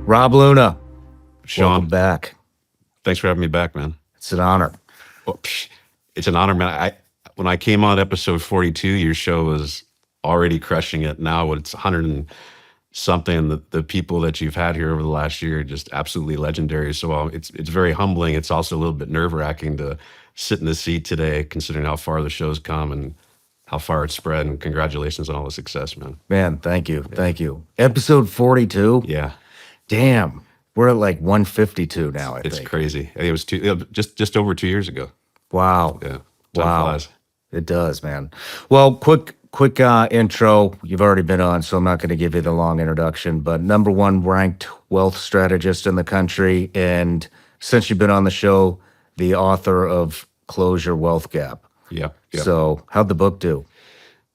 Rob Luna, Shawn, welcome back. thanks for having me back, man. It's an honor. Well, it's an honor, man. When I came on episode 42, your show was already crushing it. Now it's 100 and something. The people that you've had here over the last year are just absolutely legendary. So it's very humbling. It's also a little bit nerve-wracking to sit in the seat today, considering how far the show's come and how far it's spread. And congratulations on all the success, man. Man, thank you. Thank you. Episode 42? Yeah. Damn. We're at like 152 now, I It's think. crazy. It was just over 2 years ago. Wow. Yeah. Time Wow. flies. It does, man. Well, quick intro. You've already been on, so I'm not going to give you the long introduction, but number one ranked wealth strategist in the country. And since you've been on the show, the author of Close Your Wealth Gap. Yeah. So how'd the book do?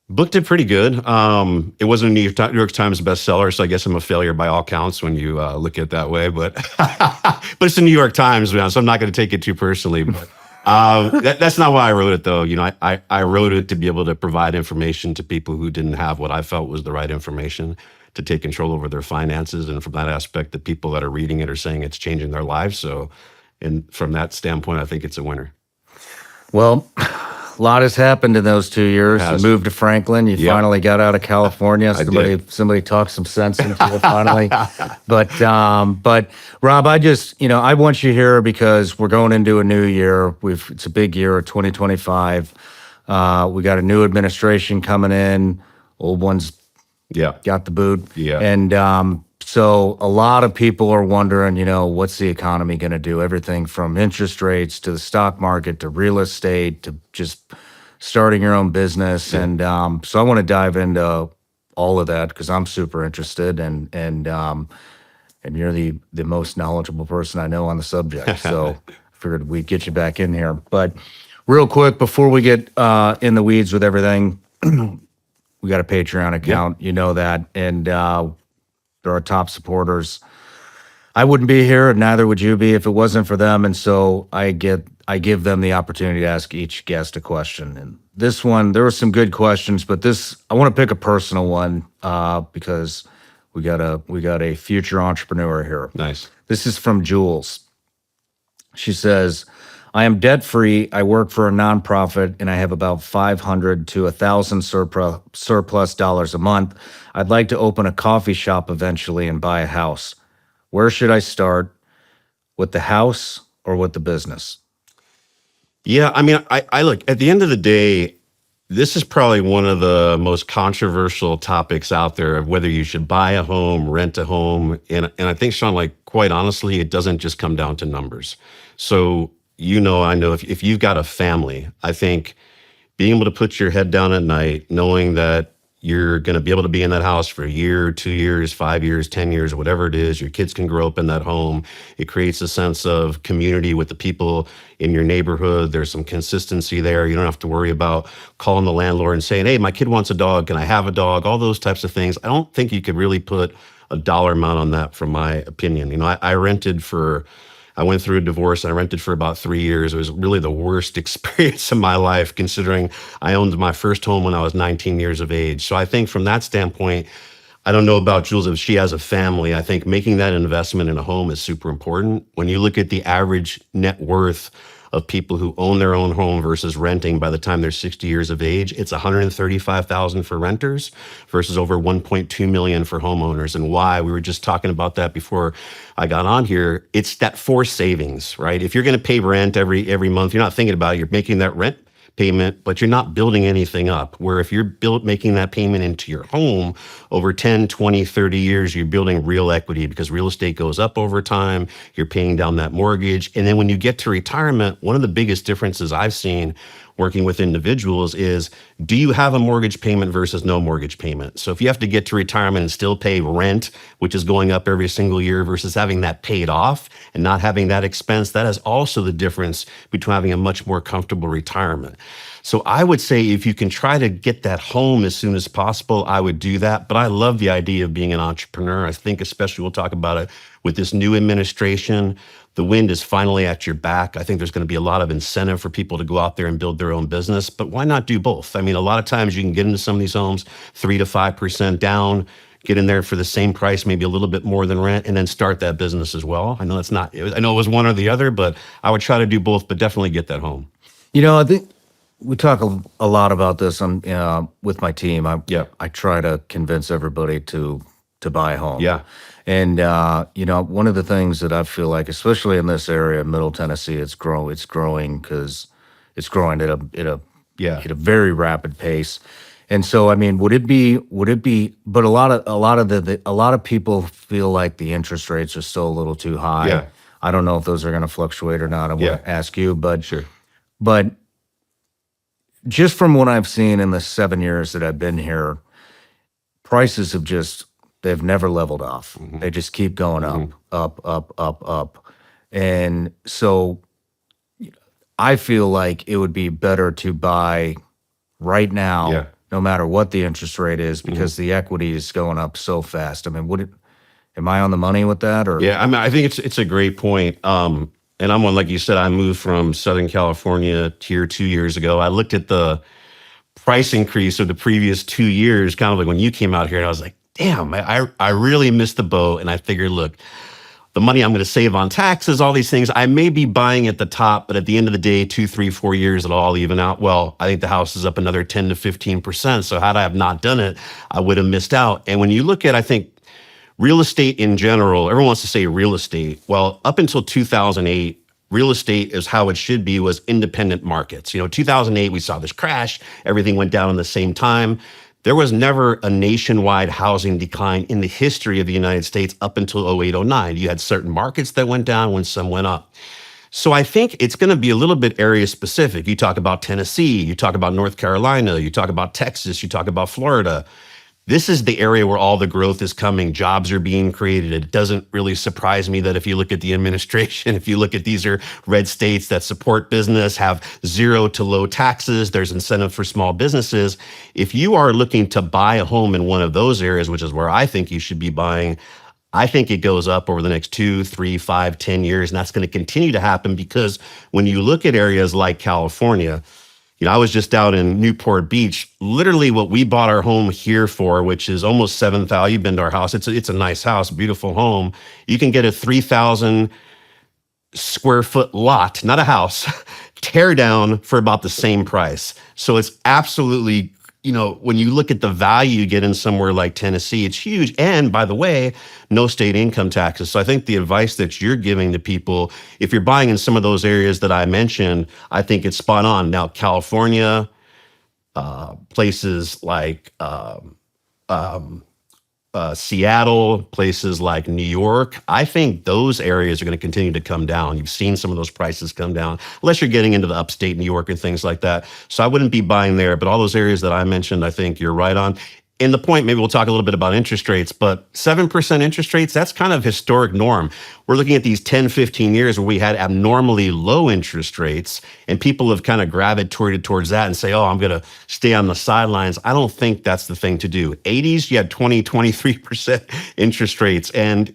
Book did pretty good. It wasn't a New York Times bestseller, so I guess I'm a failure by all counts when you look at it that way. But but it's the New York Times, man, so I'm not going to take it too personally. But that's not why I wrote it, though. You know, I wrote it to be able to provide information to people who didn't have what I felt was the right information to take control over their finances. And from that aspect, the people that are reading it are saying it's changing their lives. So, and from that standpoint, I think it's a winner. Well, a lot has happened in those 2 years. You moved to Franklin. You finally got out of California. Somebody talked some sense into you finally. But Rob, I want you here because we're going into a new year. It's a big year, 2025. We got a new administration coming in. Old ones got the boot. Yeah. And so a lot of people are wondering, what's the economy going to do? Everything from interest rates to the stock market to real estate to just starting your own business. And so I want to dive into all of that because I'm super interested and you're the most knowledgeable person I know on the subject. So I figured we'd get you back in here. But real quick, before we get in the weeds with everything, we got a Patreon account. You know that. And they're our top supporters. I wouldn't be here, and neither would you be if it wasn't for them. And so I give them the opportunity to ask each guest a question. And this one, there were some good questions, but I want to pick a personal one because we got a future entrepreneur here. Nice. This is from Jules. She says, I am debt-free. I work for a nonprofit, and I have about 500 to 1,000 surplus dollars a month. I'd like to open a coffee shop eventually and buy a house. Where should I start? With the house or with the business? Yeah, I mean, I look, at the end of the day, this is probably one of the most controversial topics out there of whether you should buy a home, rent a home. And I think, Shawn, like, quite honestly, it doesn't just come down to numbers. So, I know if you've got a family, I think being able to put your head down at night, knowing that you're going to be able to be in that house for a year, 2 years, 5 years, 10 years, whatever it is, your kids can grow up in that home. It creates a sense of community with the people in your neighborhood. There's some consistency there. You don't have to worry about calling the landlord and saying, hey, my kid wants a dog. Can I have a dog? All those types of things. I don't think you could really put a dollar amount on that, from my opinion. I went through a divorce and I rented for about 3 years. It was really the worst experience of my life, considering I owned my first home when I was 19 years of age. So I think from that standpoint, I don't know about Jules if she has a family. I think making that investment in a home is super important. When you look at the average net worth of people who own their own home versus renting by the time they're 60 years of age, it's $135,000 for renters versus over 1.2 million for homeowners. And why? We were just talking about that before I got on here. It's that forced savings, right? If you're going to pay rent every month, you're not thinking about it. You're making that rent payment, but you're not building anything up. Where if you're making that payment into your home over 10, 20, 30 years, you're building real equity because real estate goes up over time. You're paying down that mortgage. And then when you get to retirement, one of the biggest differences I've seen working with individuals is, do you have a mortgage payment versus no mortgage payment? So if you have to get to retirement and still pay rent, which is going up every single year, versus having that paid off and not having that expense, that is also the difference between having a much more comfortable retirement. So I would say if you can try to get that home as soon as possible, I would do that. But I love the idea of being an entrepreneur. I think especially we'll talk about it with this new administration. The wind is finally at your back. I think there's going to be a lot of incentive for people to go out there and build their own business, but why not do both? I mean, a lot of times you can get into some of these homes 3 to 5% down, get in there for the same price, maybe a little bit more than rent, and then start that business as well. I know I know it was one or the other, but I would try to do both, but definitely get that home. I think we talk a lot about this with my team. Yeah. I try to convince everybody to buy a home. Yeah. And one of the things that I feel like, especially in this area, Middle Tennessee, it's growing because it's growing at a very rapid pace. And so, I mean, would it be? But a lot of people feel like the interest rates are still a little too high. Yeah. I don't know if those are going to fluctuate or not. I want to ask you, but Sure. But just from what I've seen in the 7 years that I've been here, prices they've never leveled off. Mm-hmm. They just keep going up. And so I feel like it would be better to buy right now, no matter what the interest rate is, because the equity is going up so fast. I mean, am I on the money with that? Or Yeah, I mean, I think it's a great point. And I'm one, like you said, I moved from Southern California here 2 years ago. I looked at the price increase of the previous 2 years, kind of like when you came out here, and I was like, damn, I really missed the boat. And I figured, look, the money I'm going to save on taxes, all these things, I may be buying at the top, but at the end of the day, 2, 3, 4 years, it'll all even out. Well, I think the house is up another 10 to 15%. So had I have not done it, I would have missed out. And when you look at, I think, real estate in general, everyone wants to say real estate. Well, up until 2008, real estate is how it should be, was independent markets. 2008, we saw this crash. Everything went down in the same time. There was never a nationwide housing decline in the history of the United States up until 08, 09. You had certain markets that went down when some went up. So I think it's going to be a little bit area specific. You talk about Tennessee, you talk about North Carolina, you talk about Texas, you talk about Florida. This is the area where all the growth is coming. Jobs are being created. It doesn't really surprise me that if you look at the administration, if you look at these are red states that support business, have zero to low taxes, there's incentive for small businesses. If you are looking to buy a home in one of those areas, which is where I think you should be buying, I think it goes up over the next 2, 3, 5, 10 years. And that's going to continue to happen because when you look at areas like California, I was just out in Newport Beach, literally what we bought our home here for, which is almost $7,000. You've been to our house. It's a nice house, beautiful home. You can get a 3,000 square foot lot, not a house, tear down for about the same price. So it's absolutely, when you look at the value you get in somewhere like Tennessee, it's huge. And by the way, no state income taxes. So I think the advice that you're giving to people, if you're buying in some of those areas that I mentioned, I think it's spot on. Now, California, places like Seattle, places like New York, I think those areas are going to continue to come down. You've seen some of those prices come down, unless you're getting into the upstate New York and things like that. So I wouldn't be buying there, but all those areas that I mentioned, I think you're right on. And the point, maybe we'll talk a little bit about interest rates, but 7% interest rates, that's kind of historic norm. We're looking at these 10, 15 years where we had abnormally low interest rates, and people have kind of gravitated towards that and say, oh, I'm going to stay on the sidelines. I don't think that's the thing to do. 80s, you had 20, 23% interest rates. And,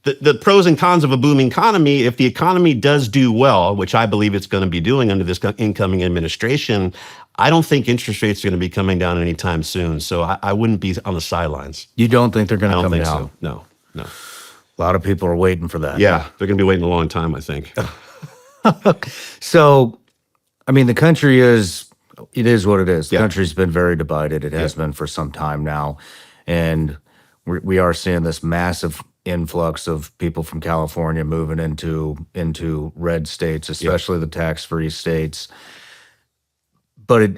the pros and cons of a booming economy, if the economy does do well, which I believe it's going to be doing under this incoming administration, I don't think interest rates are going to be coming down anytime soon. So I wouldn't be on the sidelines. You don't think they're going to come down? So. No. A lot of people are waiting for that. Yeah, they're going to be waiting a long time, I think. So, I mean, the country is what it is. The country's been very divided. It has been for some time now. And we are seeing this massive influx of people from California moving into red states, especially the tax-free states. But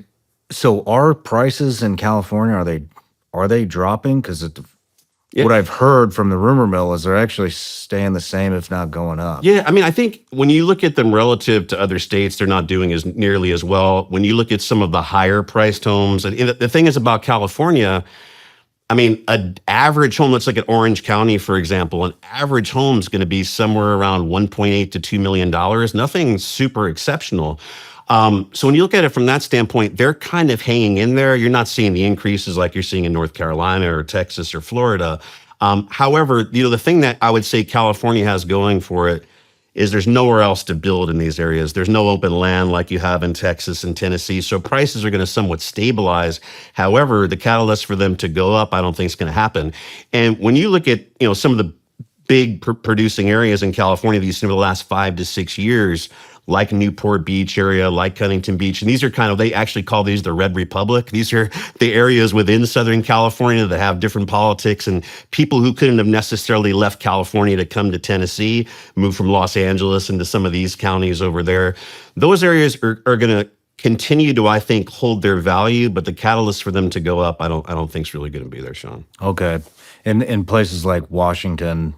so are prices in California, are they dropping? Because what I've heard from the rumor mill is they're actually staying the same, if not going up. Yeah, I mean, I think when you look at them relative to other states, they're not doing as nearly as well. When you look at some of the higher priced homes, and the thing is about California, I mean, an average home, let's look at Orange County, for example, an average home is going to be somewhere around $1.8 to $2 million, nothing super exceptional. So when you look at it from that standpoint, they're kind of hanging in there. You're not seeing the increases like you're seeing in North Carolina or Texas or Florida. However, the thing that I would say California has going for it is there's nowhere else to build in these areas. There's no open land like you have in Texas and Tennessee. So prices are going to somewhat stabilize. However, the catalyst for them to go up, I don't think is going to happen. And when you look at, some of the big producing areas in California that you've seen over the last 5 to 6 years, like Newport Beach area, like Huntington Beach. And these are they actually call these the Red Republic. These are the areas within Southern California that have different politics, and people who couldn't have necessarily left California to come to Tennessee, move from Los Angeles into some of these counties over there. Those areas are going to continue to, I think, hold their value, but the catalyst for them to go up, I don't think is really going to be there, Shawn. Okay. And in places like Washington,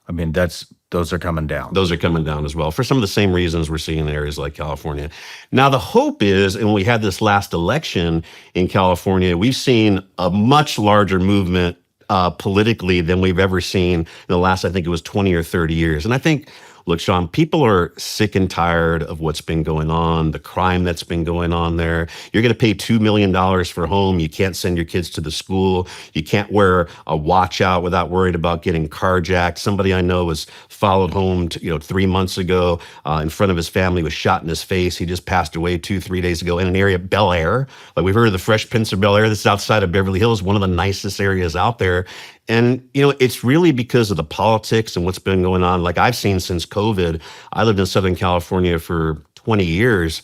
I mean, those are coming down. Those are coming down as well for some of the same reasons we're seeing in areas like California. Now, the hope is, and we had this last election in California, we've seen a much larger movement politically than we've ever seen in the last, I think it was 20 or 30 years. And I think, look, Shawn, people are sick and tired of what's been going on, the crime that's been going on there. You're going to pay $2 million for a home. You can't send your kids to the school. You can't wear a watch out without worried about getting carjacked. Somebody I know was followed home 3 months ago in front of his family, was shot in his face. He just passed away 2-3 days ago in an area, Bel Air. Like, we've heard of the Fresh Prince of Bel Air. This is outside of Beverly Hills, one of the nicest areas out there. And, it's really because of the politics and what's been going on. Like, I've seen since COVID, I lived in Southern California for 20 years.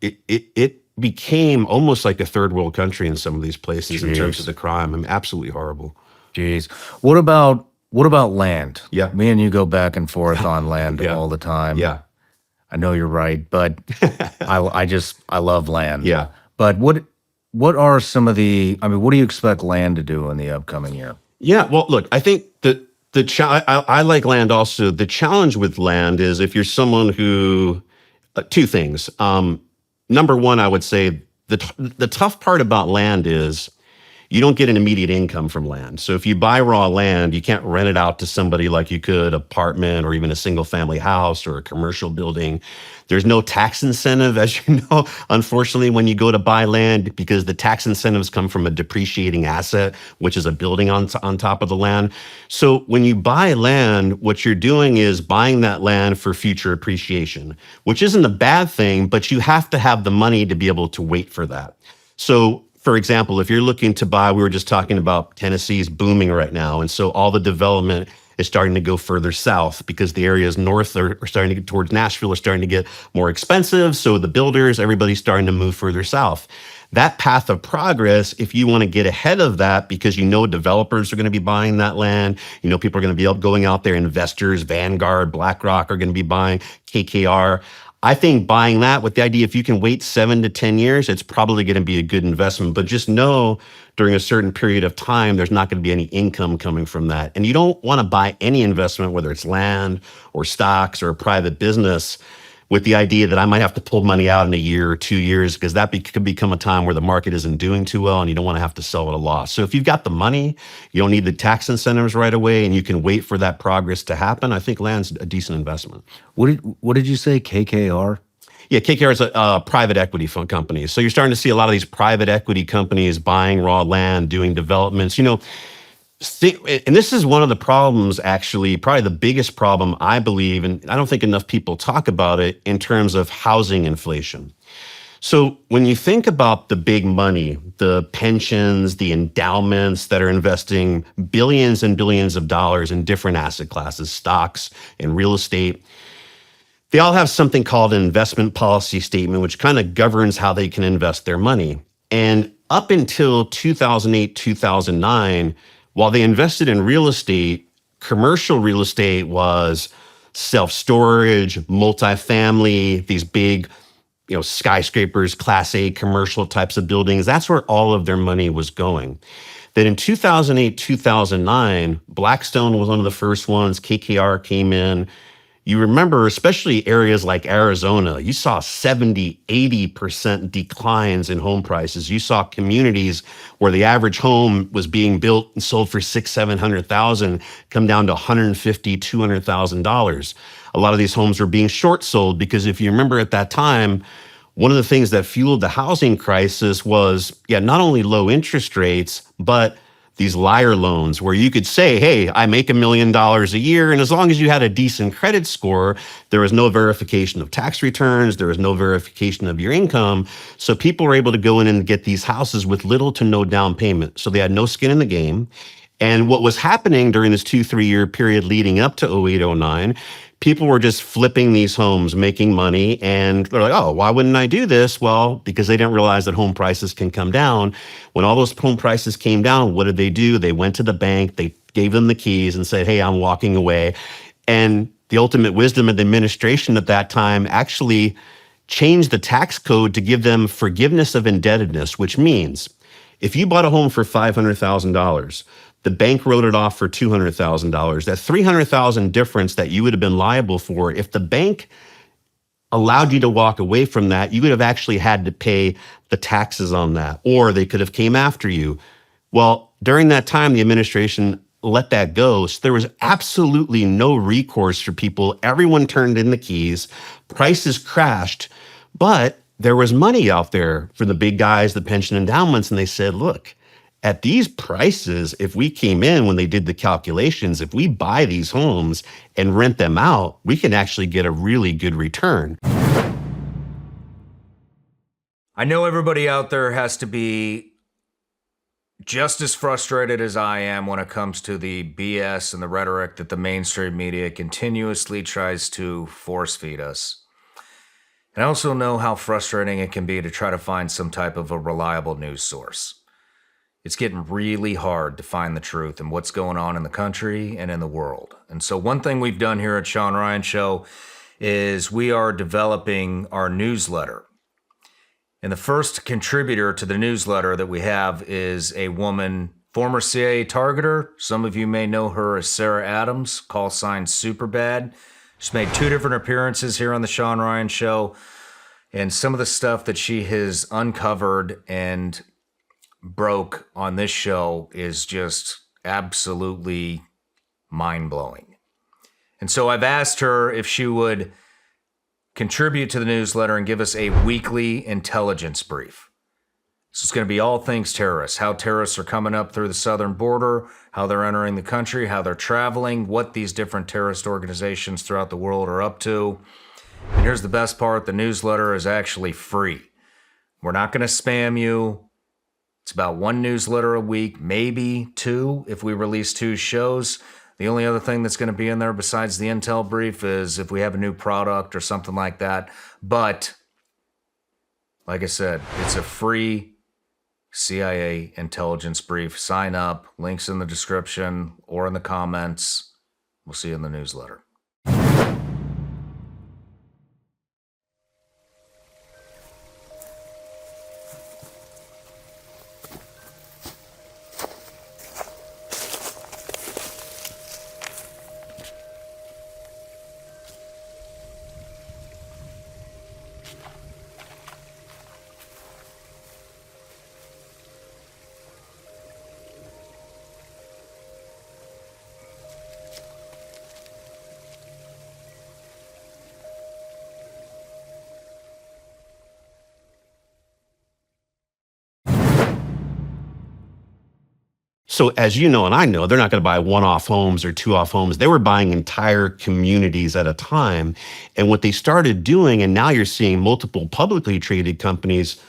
It became almost like a third world country in some of these places in terms of the crime. I mean, absolutely horrible. Jeez. What about land? Yeah. Me and you go back and forth on land all the time. Yeah. I know you're right, but I love land. Yeah. But what are some of what do you expect land to do in the upcoming year? Yeah, well, look, I think I like land also. The challenge with land is if you're someone who, two things. Number one, I would say the tough part about land is you don't get an immediate income from land. So if you buy raw land, you can't rent it out to somebody like you could apartment or even a single family house or a commercial building. There's no tax incentive, as you know, unfortunately, when you go to buy land, because the tax incentives come from a depreciating asset, which is a building on top of the land. So when you buy land, what you're doing is buying that land for future appreciation, which isn't a bad thing, but you have to have the money to be able to wait for that. So, for example, if you're looking to buy, we were just talking about Tennessee's booming right now. And so all the development is starting to go further south because the areas north are starting to get towards Nashville, are starting to get more expensive. So the builders, everybody's starting to move further south. That path of progress, if you want to get ahead of that, because developers are going to be buying that land, people are going to be going out there, investors, Vanguard, BlackRock are going to be buying, KKR. I think buying that with the idea, if you can wait 7 to 10 years, it's probably going to be a good investment. But just know during a certain period of time, there's not going to be any income coming from that. And you don't want to buy any investment, whether it's land or stocks or a private business, with the idea that I might have to pull money out in a year or 2 years, because that could become a time where the market isn't doing too well and you don't want to have to sell at a loss. So if you've got the money, you don't need the tax incentives right away, and you can wait for that progress to happen, I think land's a decent investment. What did you say, KKR? Yeah, KKR is a private equity fund company. So you're starting to see a lot of these private equity companies buying raw land, doing developments. And this is one of the problems, actually, probably the biggest problem, I believe, and I don't think enough people talk about it, in terms of housing inflation. So when you think about the big money, the pensions, the endowments that are investing billions and billions of dollars in different asset classes, stocks and real estate, they all have something called an investment policy statement, which kind of governs how they can invest their money. And up until 2008, 2009, while they invested in real estate, commercial real estate was self-storage, multifamily, these big, skyscrapers, Class A commercial types of buildings. That's where all of their money was going. Then in 2008, 2009, Blackstone was one of the first ones. KKR came in. You remember, especially areas like Arizona, you saw 70, 80% declines in home prices. You saw communities where the average home was being built and sold for $600,000, $700,000 come down to $150,000, $200,000. A lot of these homes were being short sold because, if you remember at that time, one of the things that fueled the housing crisis was, not only low interest rates, but these liar loans where you could say, hey, I make $1 million a year. And as long as you had a decent credit score, there was no verification of tax returns. There was no verification of your income. So people were able to go in and get these houses with little to no down payment. So they had no skin in the game. And what was happening during this 2-3 year period leading up to 08, 09, people were just flipping these homes, making money. And they're like, oh, why wouldn't I do this? Well, because they didn't realize that home prices can come down. When all those home prices came down, what did they do? They went to the bank, they gave them the keys and said, hey, I'm walking away. And the ultimate wisdom of the administration at that time actually changed the tax code to give them forgiveness of indebtedness, which means if you bought a home for $500,000, the bank wrote it off for $200,000. That $300,000 difference that you would have been liable for, if the bank allowed you to walk away from that, you would have actually had to pay the taxes on that, or they could have came after you. Well, during that time, the administration let that go. So there was absolutely no recourse for people. Everyone turned in the keys. Prices crashed, but there was money out there for the big guys, the pension endowments, and they said, look, at these prices, if we came in when they did the calculations, if we buy these homes and rent them out, we can actually get a really good return. I know everybody out there has to be just as frustrated as I am when it comes to the BS and the rhetoric that the mainstream media continuously tries to force feed us. And I also know how frustrating it can be to try to find some type of a reliable news source. It's getting really hard to find the truth and what's going on in the country and in the world. And so one thing we've done here at Shawn Ryan Show is we are developing our newsletter. And the first contributor to the newsletter that we have is a woman, former CIA targeter. Some of you may know her as Sarah Adams, call sign Superbad. She's made 2 different appearances here on the Shawn Ryan Show. And some of the stuff that she has uncovered and broke on this show is just absolutely mind-blowing. And so I've asked her if she would contribute to the newsletter and give us a weekly intelligence brief. So it's going to be all things terrorists, how terrorists are coming up through the southern border, how they're entering the country, how they're traveling, what these different terrorist organizations throughout the world are up to. And here's the best part, the newsletter is actually free. We're not going to spam you. It's about 1 newsletter a week, maybe 2 if we release 2 shows. The only other thing that's going to be in there besides the intel brief is if we have a new product or something like that. But like I said, it's a free CIA intelligence brief. Sign up. Links in the description or in the comments. We'll see you in the newsletter. So as you know, and I know, they're not going to buy one-off homes or two-off homes. They were buying entire communities at a time. And what they started doing, and now you're seeing multiple publicly traded companies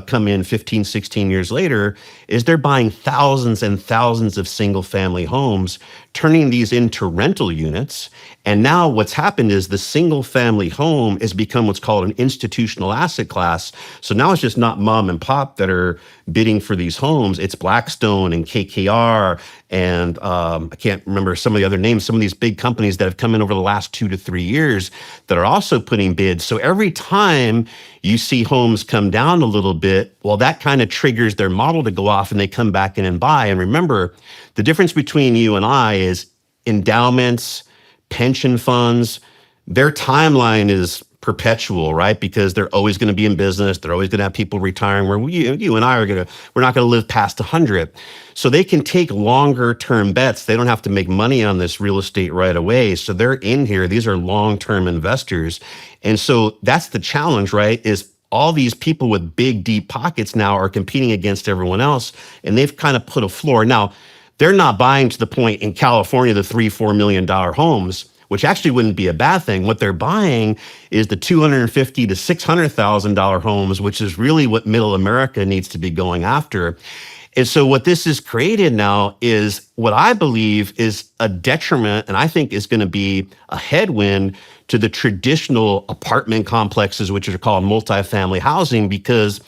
come in 15, 16 years later, is they're buying thousands and thousands of single-family homes, turning these into rental units. And now what's happened is the single-family home has become what's called an institutional asset class. So now it's just not mom and pop that are bidding for these homes. It's Blackstone and KKR and I can't remember some of the other names, some of these big companies that have come in over the last 2 to 3 years that are also putting bids. So every time you see homes come down a little bit, well, that kind of triggers their model to go off and they come back in and buy. And remember, the difference between you and I is endowments, pension funds, their timeline is perpetual, right? Because they're always going to be in business. They're always going to have people retiring where you and I we're not going to live past 100. So they can take longer term bets. They don't have to make money on this real estate right away. So they're in here. These are long-term investors. And so that's the challenge, right? Is all these people with big, deep pockets now are competing against everyone else, and they've kind of put a floor. Now, they're not buying to the point in California, the $3-4 million homes, which actually wouldn't be a bad thing. What they're buying is the $250,000 to $600,000 homes, which is really what middle America needs to be going after. And so what this has created now is what I believe is a detriment, and I think is going to be a headwind to the traditional apartment complexes, which are called multifamily housing, because,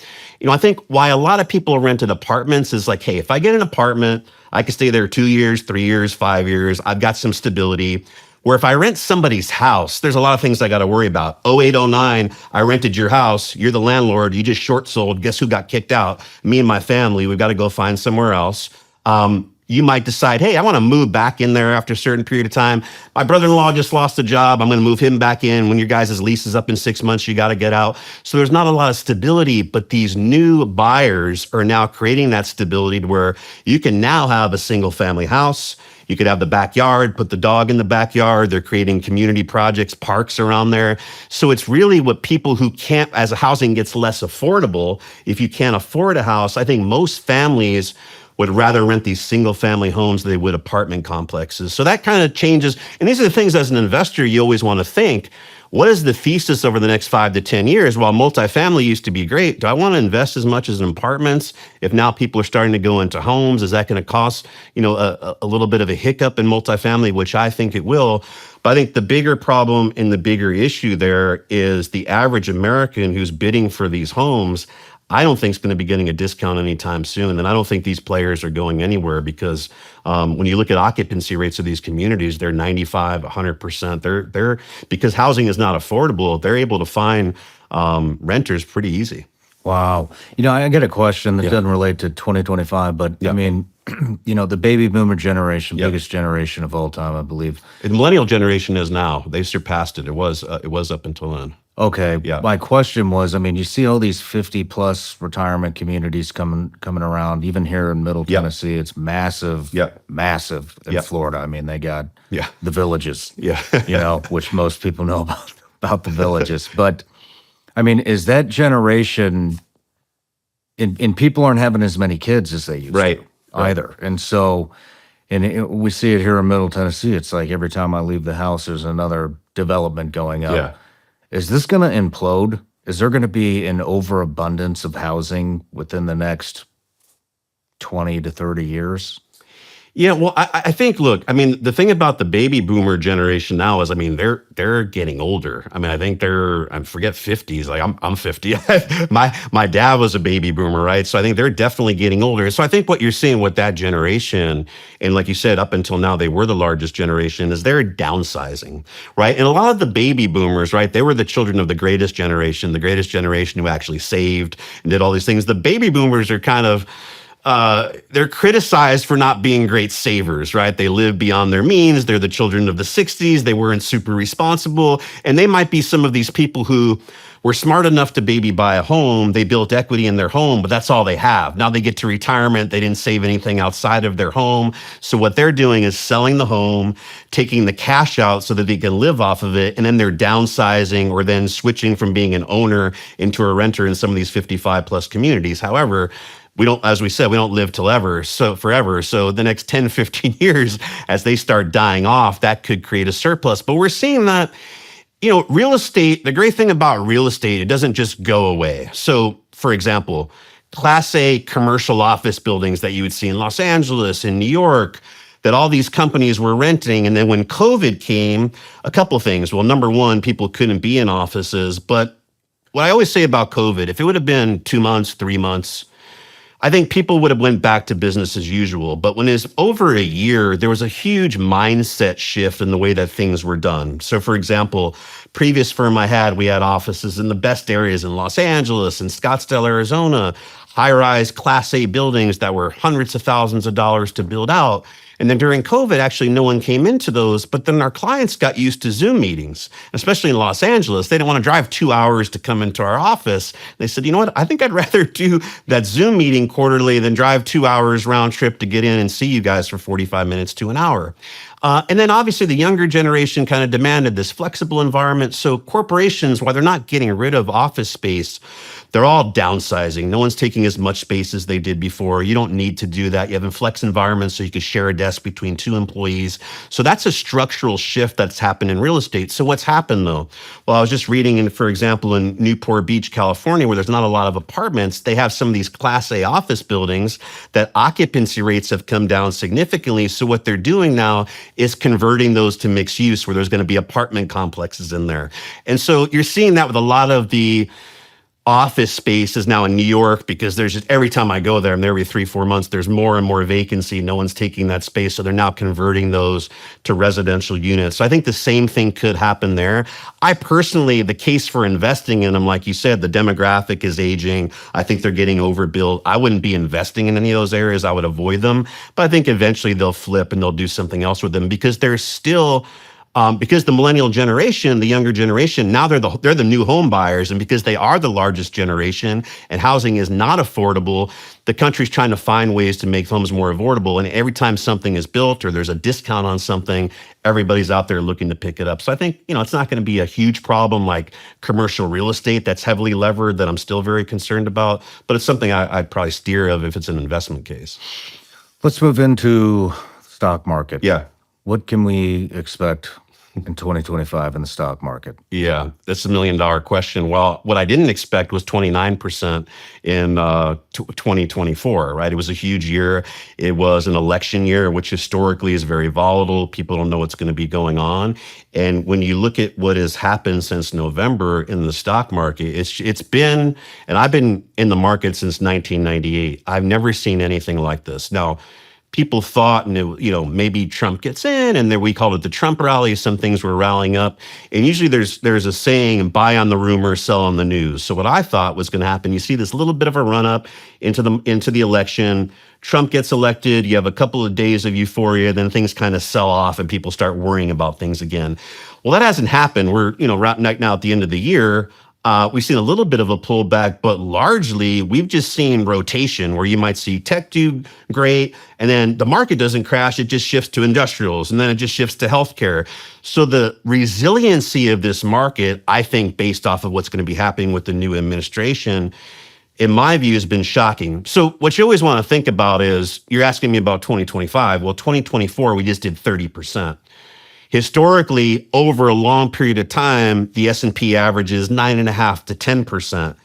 I think why a lot of people rented apartments is like, hey, if I get an apartment, I can stay there 2 years, 3 years, 5 years. I've got some stability. Where if I rent somebody's house, there's a lot of things I got to worry about. 08, 09, I rented your house. You're the landlord. You just short sold. Guess who got kicked out? Me and my family. We've got to go find somewhere else. You might decide, hey, I want to move back in there after a certain period of time. My brother-in-law just lost a job. I'm going to move him back in. When your guys' lease is up in 6 months, you got to get out. So there's not a lot of stability, but these new buyers are now creating that stability to where you can now have a single family house. You could have the backyard, put the dog in the backyard. They're creating community projects, parks around there. So it's really what people who can't, as housing gets less affordable, if you can't afford a house, I think most families would rather rent these single family homes than they would apartment complexes. So that kind of changes. And these are the things as an investor, you always want to think, what is the thesis over the next 5 to 10 years? While multifamily used to be great, do I want to invest as much as in apartments? If now people are starting to go into homes, is that going to cause, a little bit of a hiccup in multifamily, which I think it will. But I think the bigger problem and the bigger issue there is the average American who's bidding for these homes, I don't think is going to be getting a discount anytime soon. And I don't think these players are going anywhere because when you look at occupancy rates of these communities, they're 95, 100%. They're because housing is not affordable, they're able to find renters pretty easy. Wow. I get a question that doesn't relate to 2025, but I mean, the baby boomer generation, biggest generation of all time, I believe. The millennial generation is now. They surpassed it. It was up until then. Okay. Yeah. My question was, you see all these 50 plus retirement communities coming around, even here in Middle Tennessee, it's massive, massive in Florida. They got the villages, which most people know about the villages. But is that generation, and people aren't having as many kids as they used to either. And so, we see it here in Middle Tennessee. It's like every time I leave the house, there's another development going up. Yeah. Is this going to implode? Is there going to be an overabundance of housing within the next 20 to 30 years? Yeah, well, I think, look, the thing about the baby boomer generation now is, they're getting older. I think I forget 50s, like I'm 50. My dad was a baby boomer, right? So I think they're definitely getting older. So I think what you're seeing with that generation, and like you said, up until now, they were the largest generation, is they're downsizing, right? And a lot of the baby boomers, right, they were the children of the greatest generation who actually saved and did all these things. The baby boomers are kind of, they're criticized for not being great savers, right? They live beyond their means. They're the children of the 60s. They weren't super responsible. And they might be some of these people who were smart enough to baby buy a home. They built equity in their home, but that's all they have. Now they get to retirement. They didn't save anything outside of their home. So what they're doing is selling the home, taking the cash out so that they can live off of it. And then they're downsizing or then switching from being an owner into a renter in some of these 55 plus communities. However, we don't, as we said, we don't live forever. So the next 10, 15 years, as they start dying off, that could create a surplus. But we're seeing that, real estate, the great thing about real estate, it doesn't just go away. So for example, Class A commercial office buildings that you would see in Los Angeles, in New York, that all these companies were renting. And then when COVID came, a couple things. Well, number one, people couldn't be in offices. But what I always say about COVID, if it would have been 2 months, 3 months, I think people would have went back to business as usual. But when it's over a year, there was a huge mindset shift in the way that things were done. So for example, previous firm I had, we had offices in the best areas in Los Angeles and Scottsdale, Arizona, high-rise Class A buildings that were hundreds of thousands of dollars to build out. And then during COVID, actually, no one came into those. But then our clients got used to Zoom meetings, especially in Los Angeles. They didn't want to drive 2 hours to come into our office. They said, you know what? I think I'd rather do that Zoom meeting quarterly than drive 2 hours round trip to get in and see you guys for 45 minutes to an hour. And then obviously the younger generation kind of demanded this flexible environment. So corporations, while they're not getting rid of office space, they're all downsizing. No one's taking as much space as they did before. You don't need to do that. You have flex environments so you can share a desk between two employees. So that's a structural shift that's happened in real estate. So what's happened though? Well, I was just reading, for example, in Newport Beach, California, where there's not a lot of apartments, they have some of these Class A office buildings that occupancy rates have come down significantly. So what they're doing now is converting those to mixed use, where there's going to be apartment complexes in there. And so you're seeing that with a lot of the office space is now in New York, because there's just, every time I go there, I'm there every 3-4 months, there's more and more vacancy. No one's taking that space. So they're now converting those to residential units. So I think the same thing could happen there. I personally, the case for investing in them, like you said, the demographic is aging. I think they're getting overbuilt. I wouldn't be investing in any of those areas. I would avoid them. But I think eventually they'll flip and they'll do something else with them, because they're still because the millennial generation, the younger generation, now they're the new home buyers, and because they are the largest generation and housing is not affordable, the country's trying to find ways to make homes more affordable. And every time something is built or there's a discount on something, everybody's out there looking to pick it up. So I think, it's not going to be a huge problem like commercial real estate that's heavily levered that I'm still very concerned about, but it's something I'd probably steer of if it's an investment case. Let's move into the stock market. Yeah. What can we expect in 2025 in the stock market? Yeah, that's $1 million question. Well, what I didn't expect was 29% in 2024, right? It was a huge year. It was an election year, which historically is very volatile. People don't know what's going to be going on. And when you look at what has happened since November in the stock market, it's been, and I've been in the market since 1998. I've never seen anything like this. Now, people thought, and maybe Trump gets in, and then we called it the Trump rally. Some things were rallying up, and usually there's a saying: buy on the rumor, sell on the news. So what I thought was going to happen, you see this little bit of a run up into the election. Trump gets elected. You have a couple of days of euphoria, then things kind of sell off, and people start worrying about things again. Well, that hasn't happened. We're right now at the end of the year. We've seen a little bit of a pullback, but largely we've just seen rotation where you might see tech do great, and then the market doesn't crash. It just shifts to industrials, and then it just shifts to healthcare. So the resiliency of this market, I think, based off of what's going to be happening with the new administration, in my view, has been shocking. So what you always want to think about is, you're asking me about 2025. Well, 2024, we just did 30%. Historically, over a long period of time, the S&P averages 9.5% to 10%.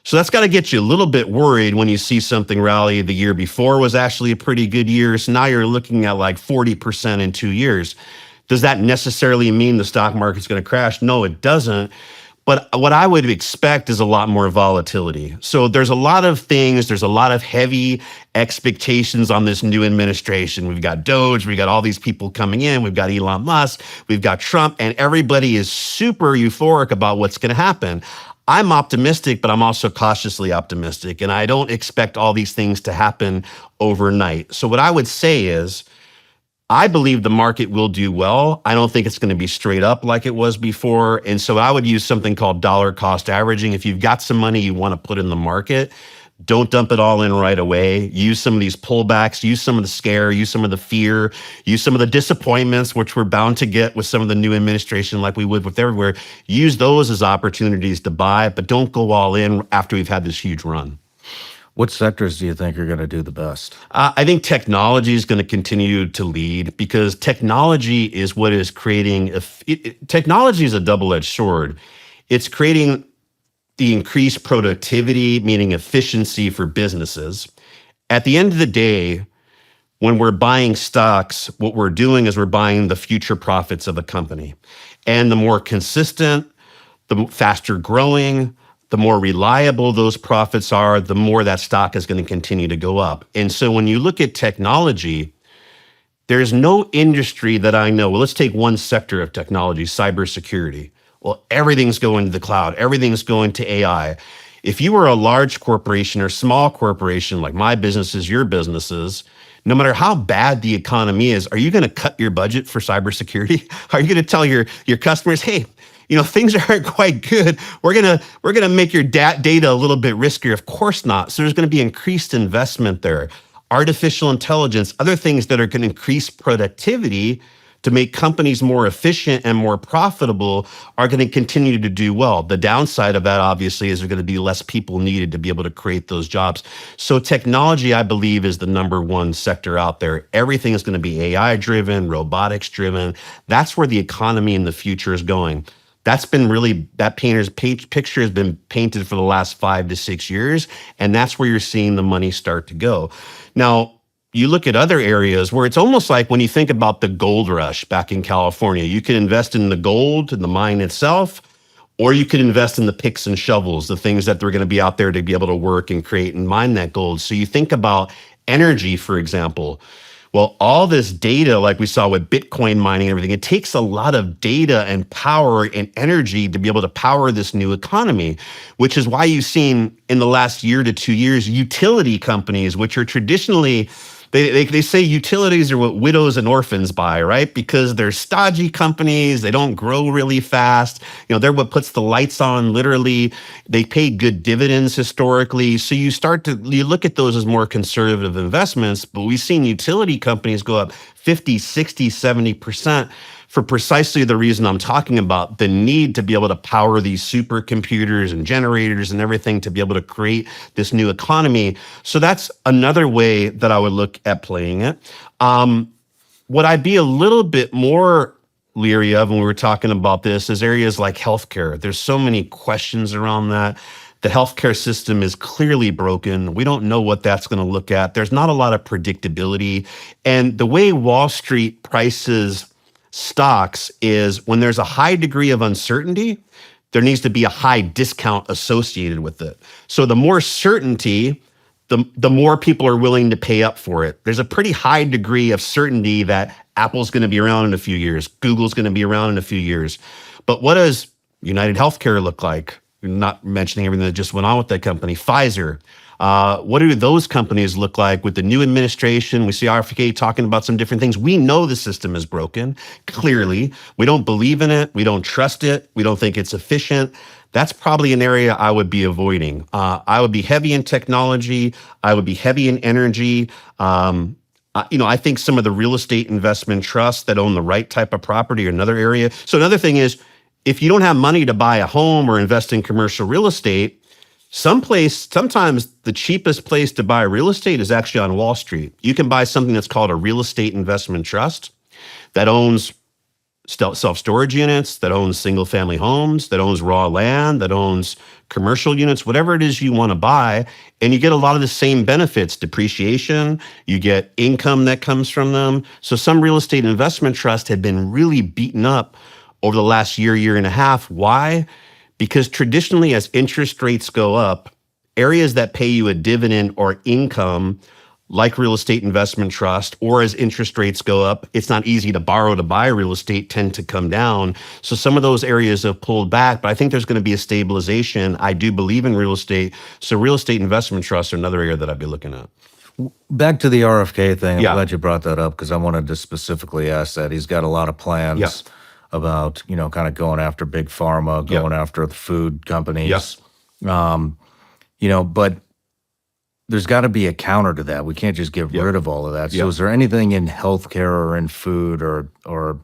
So that's got to get you a little bit worried when you see something rally. The year before was actually a pretty good year. So now you're looking at like 40% in 2 years. Does that necessarily mean the stock market's going to crash? No, it doesn't. But what I would expect is a lot more volatility. So there's a lot of things, there's a lot of heavy expectations on this new administration. We've got DOGE, we've got all these people coming in, we've got Elon Musk, we've got Trump, and everybody is super euphoric about what's going to happen. I'm optimistic, but I'm also cautiously optimistic, and I don't expect all these things to happen overnight. So what I would say is, I believe the market will do well. I don't think it's going to be straight up like it was before. And so I would use something called dollar cost averaging. If you've got some money you want to put in the market, don't dump it all in right away. Use some of these pullbacks, use some of the scare, use some of the fear, use some of the disappointments, which we're bound to get with some of the new administration like we would with everywhere. Use those as opportunities to buy, but don't go all in after we've had this huge run. What sectors do you think are going to do the best? I think technology is going to continue to lead, because technology is what is creating, technology is a double-edged sword. It's creating the increased productivity, meaning efficiency for businesses. At the end of the day, when we're buying stocks, what we're doing is we're buying the future profits of a company. And the more consistent, the faster growing, the more reliable those profits are, the more that stock is going to continue to go up. And so when you look at technology, there's no industry that I know. Well, let's take one sector of technology, cybersecurity. Well, everything's going to the cloud. Everything's going to AI. If you were a large corporation or small corporation, like my businesses, your businesses, no matter how bad the economy is, are you going to cut your budget for cybersecurity? Are you going to tell your customers, hey, things aren't quite good. We're gonna make your data a little bit riskier? Of course not. So there's going to be increased investment there. Artificial intelligence, other things that are going to increase productivity to make companies more efficient and more profitable are going to continue to do well. The downside of that, obviously, is there's going to be less people needed to be able to create those jobs. So technology, I believe, is the number one sector out there. Everything is going to be AI driven, robotics driven. That's where the economy in the future is going. That's been really, that picture has been painted for the last 5 to 6 years, and that's where you're seeing the money start to go. Now, you look at other areas where it's almost like when you think about the gold rush back in California, you could invest in the gold and the mine itself, or you could invest in the picks and shovels, the things that they're going to be out there to be able to work and create and mine that gold. So you think about energy, for example. Well, all this data, like we saw with Bitcoin mining and everything, it takes a lot of data and power and energy to be able to power this new economy, which is why you've seen in the last year to 2 years, utility companies, which are traditionally, they say utilities are what widows and orphans buy, right? Because they're stodgy companies, they don't grow really fast. You know, they're what puts the lights on, literally. They pay good dividends historically. So you look at those as more conservative investments, but we've seen utility companies go up 50, 60, 70%. For precisely the reason I'm talking about, the need to be able to power these supercomputers and generators and everything to be able to create this new economy. So that's another way that I would look at playing it. What I'd be a little bit more leery of when we were talking about this is areas like healthcare. There's so many questions around that. The healthcare system is clearly broken. We don't know what that's going to look at. There's not a lot of predictability. And the way Wall Street prices stocks is when there's a high degree of uncertainty, there needs to be a high discount associated with it. So the more certainty, the more people are willing to pay up for it. There's a pretty high degree of certainty that Apple's going to be around in a few years. Google's going to be around in a few years. But what does United Healthcare look like? You're not mentioning everything that just went on with that company. Pfizer. What do those companies look like with the new administration? We see RFK talking about some different things. We know the system is broken, clearly. We don't believe in it. We don't trust it. We don't think it's efficient. That's probably an area I would be avoiding. I would be heavy in technology. I would be heavy in energy. I think some of the real estate investment trusts that own the right type of property are another area. So another thing is, if you don't have money to buy a home or invest in commercial real estate, sometimes the cheapest place to buy real estate is actually on Wall Street. You can buy something that's called a real estate investment trust that owns self-storage units, that owns single-family homes, that owns raw land, that owns commercial units, whatever it is you want to buy, and you get a lot of the same benefits, depreciation, you get income that comes from them. So some real estate investment trusts had been really beaten up over the last year and a half. Why? Because traditionally, as interest rates go up, areas that pay you a dividend or income, like real estate investment trust, or as interest rates go up, it's not easy to borrow to buy real estate, tend to come down. So some of those areas have pulled back, but I think there's going to be a stabilization. I do believe in real estate. So real estate investment trusts are another area that I'd be looking at. Back to the RFK thing. I'm Yeah. glad you brought that up because I wanted to specifically ask that. He's got a lot of plans. Yeah. About, kind of going after big pharma, going after the food companies. But there's got to be a counter to that. We can't just get rid of all of that. So is there anything in healthcare or in food or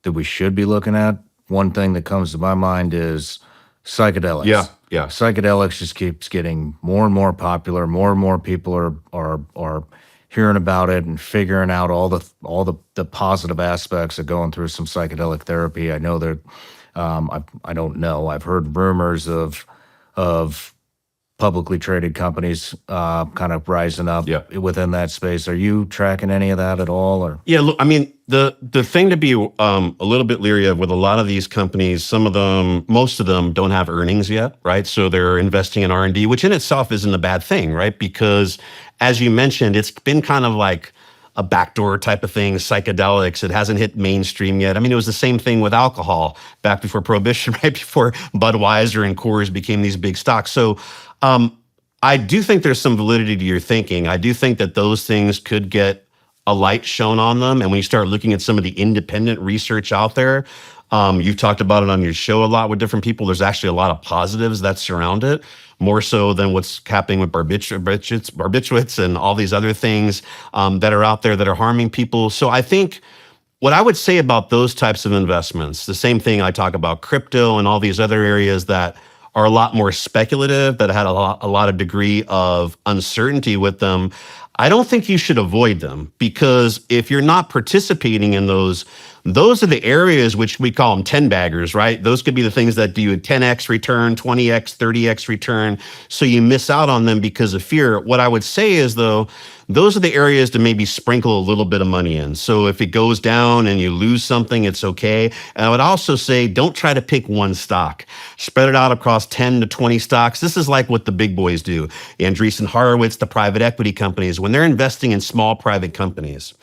that we should be looking at? One thing that comes to my mind is psychedelics. Yeah. Psychedelics just keeps getting more and more popular. More and more people are hearing about it and figuring out all the positive aspects of going through some psychedelic therapy. I know that I don't know. I've heard rumors of publicly traded companies kind of rising up within that space. Are you tracking any of that at all? Or Look, I mean, the thing to be a little bit leery of with a lot of these companies, most of them don't have earnings yet, right? So they're investing in R&D, which in itself isn't a bad thing, right? Because as you mentioned, it's been kind of like a backdoor type of thing, psychedelics. It hasn't hit mainstream yet. I mean, it was the same thing with alcohol back before Prohibition, right before Budweiser and Coors became these big stocks. So I do think there's some validity to your thinking. I do think that those things could get a light shown on them. And when you start looking at some of the independent research out there, you've talked about it on your show a lot with different people. There's actually a lot of positives that surround it, more so than what's happening with barbiturates and all these other things that are out there that are harming people. So I think what I would say about those types of investments, the same thing I talk about crypto and all these other areas that are a lot more speculative, that had a lot of degree of uncertainty with them. I don't think you should avoid them, because if you're not participating in those are the areas which we call them 10 baggers, right? Those could be the things that do a 10x return, 20x, 30x return. So you miss out on them because of fear. What I would say is, though, those are the areas to maybe sprinkle a little bit of money in. So if it goes down and you lose something, it's okay. And I would also say, don't try to pick one stock. Spread it out across 10 to 20 stocks. This is like what the big boys do. Andreessen Horowitz, the private equity companies, when they're investing in small private companies,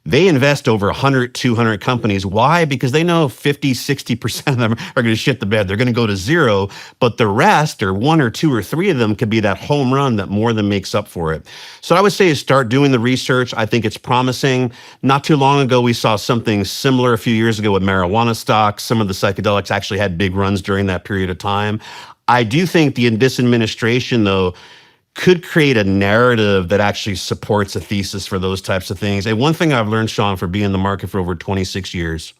they invest over 100, 200 companies. Why? Because they know 50, 60% of them are going to shit the bed. They're going to go to zero, but the rest, or one or two or three of them, could be that home run that more than makes up for it. So I would say is start doing the research. I think it's promising. Not too long ago, we saw something similar a few years ago with marijuana stocks. Some of the psychedelics actually had big runs during that period of time. I do think this administration, though, could create a narrative that actually supports a thesis for those types of things. And one thing I've learned, Shawn, for being in the market for over 26 years,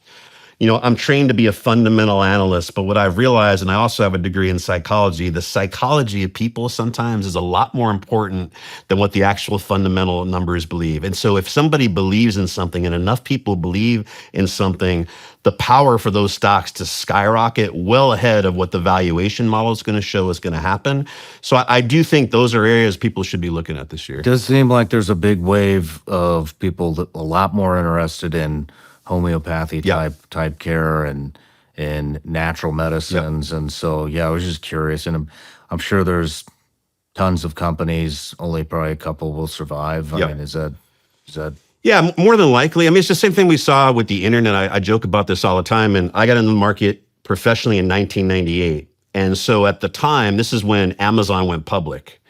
I'm trained to be a fundamental analyst, but what I've realized, and I also have a degree in psychology, the psychology of people sometimes is a lot more important than what the actual fundamental numbers believe. And so if somebody believes in something and enough people believe in something, the power for those stocks to skyrocket well ahead of what the valuation model is going to show is going to happen. So I do think those are areas people should be looking at this year. It does seem like there's a big wave of people that a lot more interested in homeopathy type care and natural medicines. And so, I was just curious, and I'm sure there's tons of companies, only probably a couple will survive. I mean, is that? Yeah, more than likely. I mean, it's the same thing we saw with the internet. I joke about this all the time, and I got in the market professionally in 1998. And so at the time, this is when Amazon went public.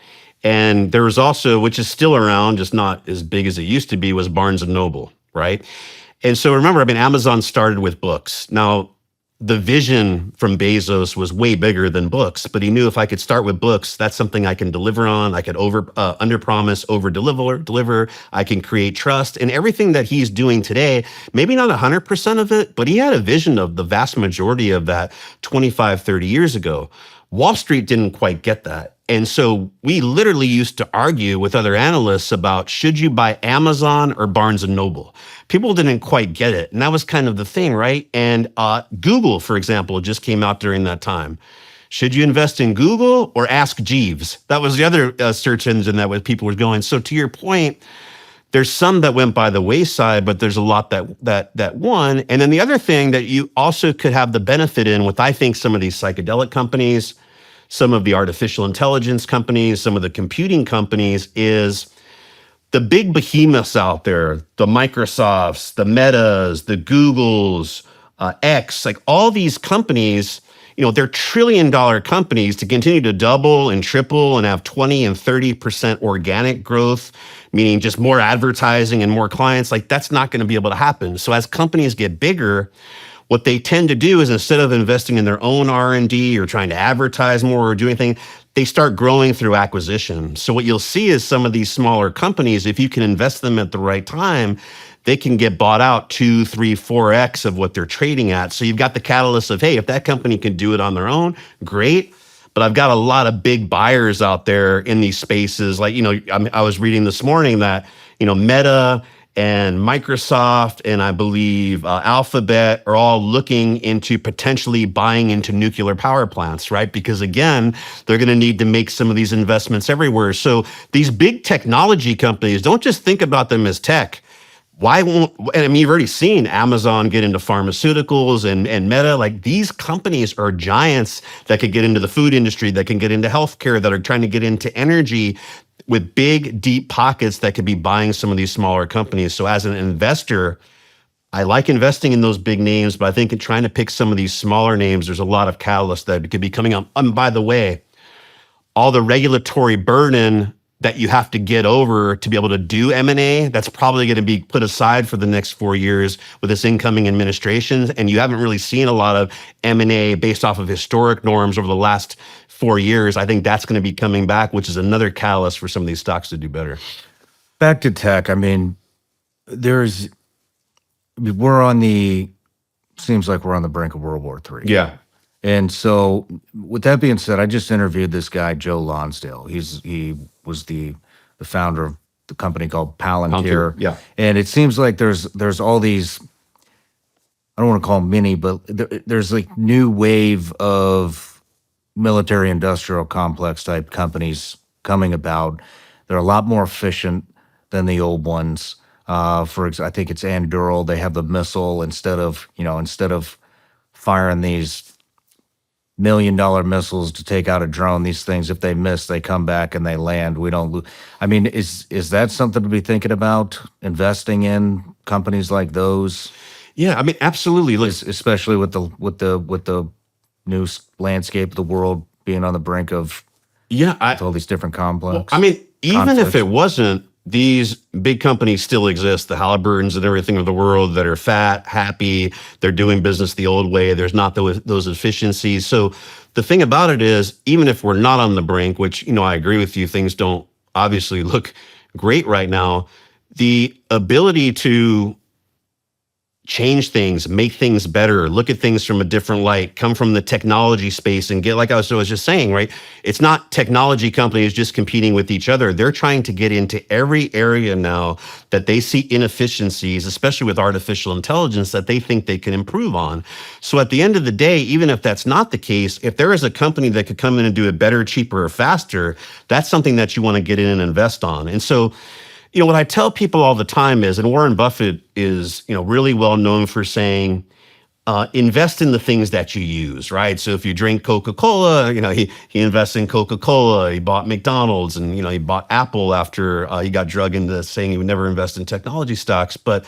And there was also, which is still around, just not as big as it used to be, was Barnes and Noble, right? And so remember, Amazon started with books. Now, the vision from Bezos was way bigger than books, but he knew if I could start with books, that's something I can deliver on. I could under promise, over deliver. I can create trust, and everything that he's doing today, maybe not 100% of it, but he had a vision of the vast majority of that 25, 30 years ago. Wall Street didn't quite get that. And so we literally used to argue with other analysts about, should you buy Amazon or Barnes and Noble? People didn't quite get it. And that was kind of the thing, right? And Google, for example, just came out during that time. Should you invest in Google or Ask Jeeves? That was the other search engine that people were going. So to your point, there's some that went by the wayside, but there's a lot that won. And then the other thing that you also could have the benefit in with, I think, some of these psychedelic companies, some of the artificial intelligence companies, some of the computing companies, is the big behemoths out there, the Microsofts, the Metas, the Googles, X, like all these companies, they're trillion-dollar companies. To continue to double and triple and have 20 and 30% organic growth, meaning just more advertising and more clients, like that's not going to be able to happen. So as companies get bigger, what they tend to do is, instead of investing in their own R&D or trying to advertise more or do anything, they start growing through acquisition. So what you'll see is some of these smaller companies, if you can invest them at the right time, they can get bought out 2, 3, 4x of what they're trading at. So you've got the catalyst of, hey, if that company can do it on their own, great. But I've got a lot of big buyers out there in these spaces. Like, I was reading this morning that, Meta and Microsoft and I believe Alphabet are all looking into potentially buying into nuclear power plants, right? Because again, they're going to need to make some of these investments everywhere. So these big technology companies, don't just think about them as tech. You've already seen Amazon get into pharmaceuticals and Meta. Like, these companies are giants that could get into the food industry, that can get into healthcare, that are trying to get into energy, with big, deep pockets that could be buying some of these smaller companies. So as an investor, I like investing in those big names, but I think in trying to pick some of these smaller names, there's a lot of catalysts that could be coming up. And by the way, all the regulatory burden that you have to get over to be able to do M&A, that's probably going to be put aside for the next 4 years with this incoming administration. And you haven't really seen a lot of M&A based off of historic norms over the last 4 years. I think that's going to be coming back, which is another catalyst for some of these stocks to do better. Back to tech. There's seems like we're on the brink of World War III. Yeah. And so, with that being said, I just interviewed this guy, Joe Lonsdale. He was the founder of the company called Palantir. Yeah. And it seems like there's all these, I don't want to call them mini, but there's like new wave of military industrial complex type companies coming about. They're a lot more efficient than the old ones. I think it's Anduril. They have the missile instead of firing these $1 million missiles to take out a drone. These things, if they miss, they come back and they land. We don't lose. I mean, is that something to be thinking about? Investing in companies like those? Yeah, I mean, absolutely. Look, Especially with the new landscape of the world being on the brink of all these different complex. I mean, even conflicts. if it wasn't, these big companies still exist, the Halliburtons and everything of the world that are fat, happy, they're doing business the old way. There's not those efficiencies. So the thing about it is, even if we're not on the brink, which, I agree with you, things don't obviously look great right now, the ability to change things, make things better, look at things from a different light, come from the technology space and get, like I was just saying, right? It's not technology companies just competing with each other. They're trying to get into every area now that they see inefficiencies, especially with artificial intelligence, that they think they can improve on. So at the end of the day, even if that's not the case, if there is a company that could come in and do it better, cheaper, or faster, that's something that you want to get in and invest on. And so, what I tell people all the time is, and Warren Buffett is, really well known for saying, invest in the things that you use, right? So if you drink Coca-Cola, he invests in Coca-Cola. He bought McDonald's, and he bought Apple after he got drugged into saying he would never invest in technology stocks. But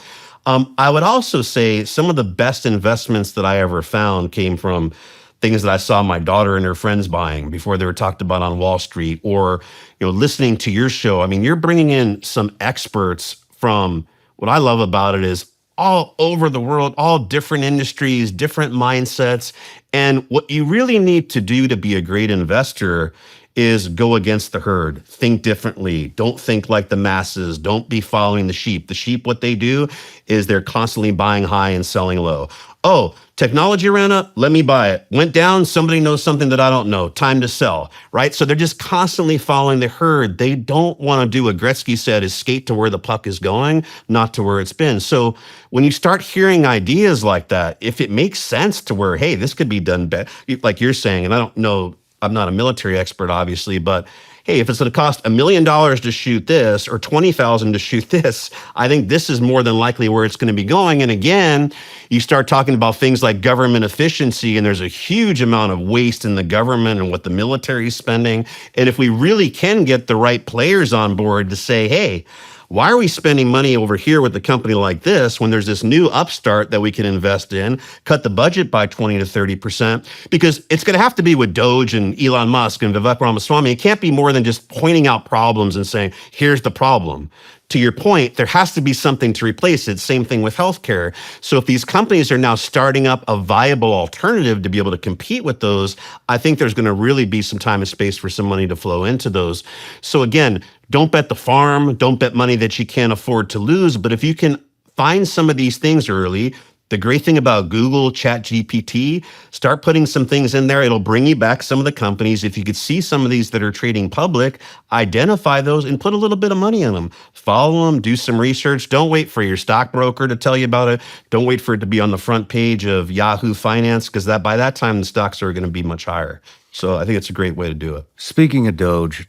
I would also say some of the best investments that I ever found came from things that I saw my daughter and her friends buying before they were talked about on Wall Street, or listening to your show. I mean, you're bringing in some experts from, what I love about it is, all over the world, all different industries, different mindsets. And what you really need to do to be a great investor is go against the herd, think differently, don't think like the masses, don't be following the sheep. The sheep, what they do is they're constantly buying high and selling low. Oh, technology ran up, let me buy it. Went down, somebody knows something that I don't know, time to sell, right? So they're just constantly following the herd. They don't want to do what Gretzky said, is skate to where the puck is going, not to where it's been. So when you start hearing ideas like that, if it makes sense to where, hey, this could be done better, like you're saying, and I don't know, I'm not a military expert, obviously, but hey, if it's going to cost $1 million to shoot this or $20,000 to shoot this, I think this is more than likely where it's going to be going. And again, you start talking about things like government efficiency, and there's a huge amount of waste in the government and what the military is spending. And if we really can get the right players on board to say, hey, why are we spending money over here with a company like this when there's this new upstart that we can invest in, cut the budget by 20 to 30%? Because it's going to have to be with DOGE and Elon Musk and Vivek Ramaswamy. It can't be more than just pointing out problems and saying, here's the problem. To your point, there has to be something to replace it. Same thing with healthcare. So if these companies are now starting up a viable alternative to be able to compete with those, I think there's going to really be some time and space for some money to flow into those. So again, don't bet the farm, don't bet money that you can't afford to lose. But if you can find some of these things early, the great thing about Google, ChatGPT, start putting some things in there. It'll bring you back some of the companies. If you could see some of these that are trading public, identify those and put a little bit of money in them. Follow them, do some research. Don't wait for your stockbroker to tell you about it. Don't wait for it to be on the front page of Yahoo Finance, because by that time, the stocks are going to be much higher. So I think it's a great way to do it. Speaking of DOGE,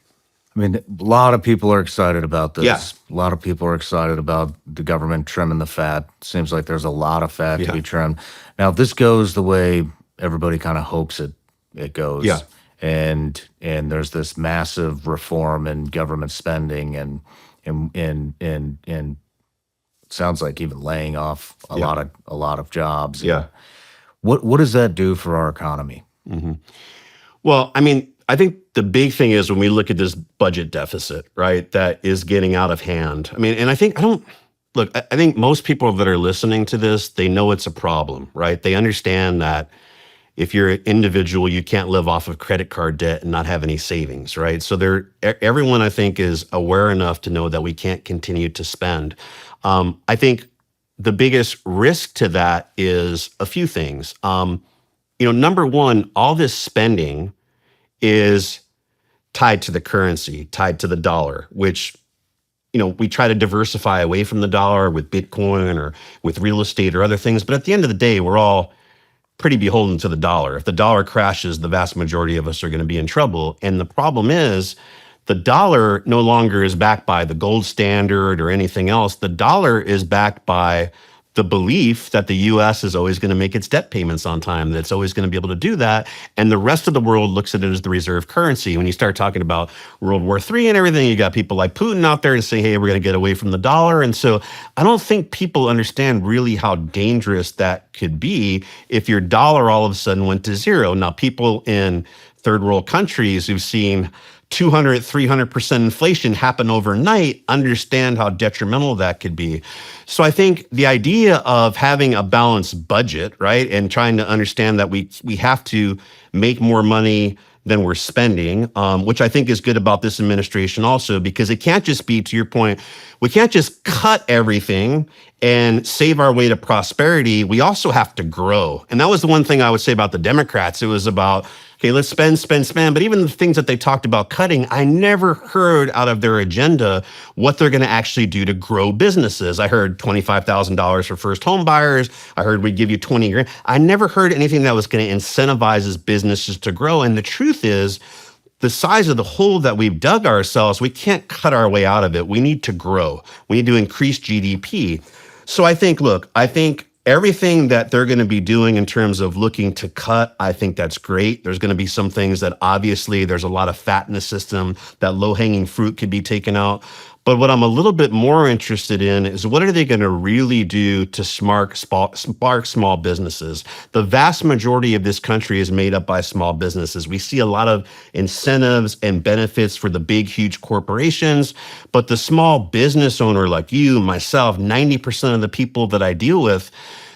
I mean, a lot of people are excited about this. Yeah. A lot of people are excited about the government trimming the fat. Seems like there's a lot of fat to be trimmed. Now, if this goes the way everybody kind of hopes it goes, and there's this massive reform in government spending and it sounds like even laying off a lot of jobs. Yeah. What does that do for our economy? Mm-hmm. Well, I mean, I think the big thing is when we look at this budget deficit, right, that is getting out of hand. I mean, and I think most people that are listening to this, they know it's a problem, right? They understand that if you're an individual, you can't live off of credit card debt and not have any savings, right? So everyone, I think, is aware enough to know that we can't continue to spend. I think the biggest risk to that is a few things. Number one, all this spending is tied to the currency, tied to the dollar, which we try to diversify away from the dollar with Bitcoin or with real estate or other things. But at the end of the day, we're all pretty beholden to the dollar. If the dollar crashes, the vast majority of us are going to be in trouble. And the problem is the dollar no longer is backed by the gold standard or anything else. The dollar is backed by the belief that the US is always going to make its debt payments on time, that it's always going to be able to do that. And the rest of the world looks at it as the reserve currency. When you start talking about World War III and everything, you got people like Putin out there and saying, hey, we're going to get away from the dollar. And so I don't think people understand really how dangerous that could be if your dollar all of a sudden went to zero. Now, people in third world countries who've seen 200, 300% inflation happen overnight understand how detrimental that could be. So I think the idea of having a balanced budget, right, and trying to understand that we have to make more money than we're spending, which I think is good about this administration also, because it can't just be, to your point, we can't just cut everything and save our way to prosperity. We also have to grow. And that was the one thing I would say about the Democrats. It was about, okay, let's spend. But even the things that they talked about cutting, I never heard out of their agenda what they're going to actually do to grow businesses. I heard $25,000 for first home buyers. I heard we'd give you 20 grand. I never heard anything that was going to incentivize his businesses to grow. And the truth is, the size of the hole that we've dug ourselves, we can't cut our way out of it. We need to grow. We need to increase GDP. So I think everything that they're going to be doing in terms of looking to cut, I think that's great. There's going to be some things that obviously there's a lot of fat in the system, that low-hanging fruit could be taken out. But what I'm a little bit more interested in is what are they going to really do to spark small businesses? The vast majority of this country is made up by small businesses. We see a lot of incentives and benefits for the big, huge corporations, but the small business owner like you, myself, 90% of the people that I deal with,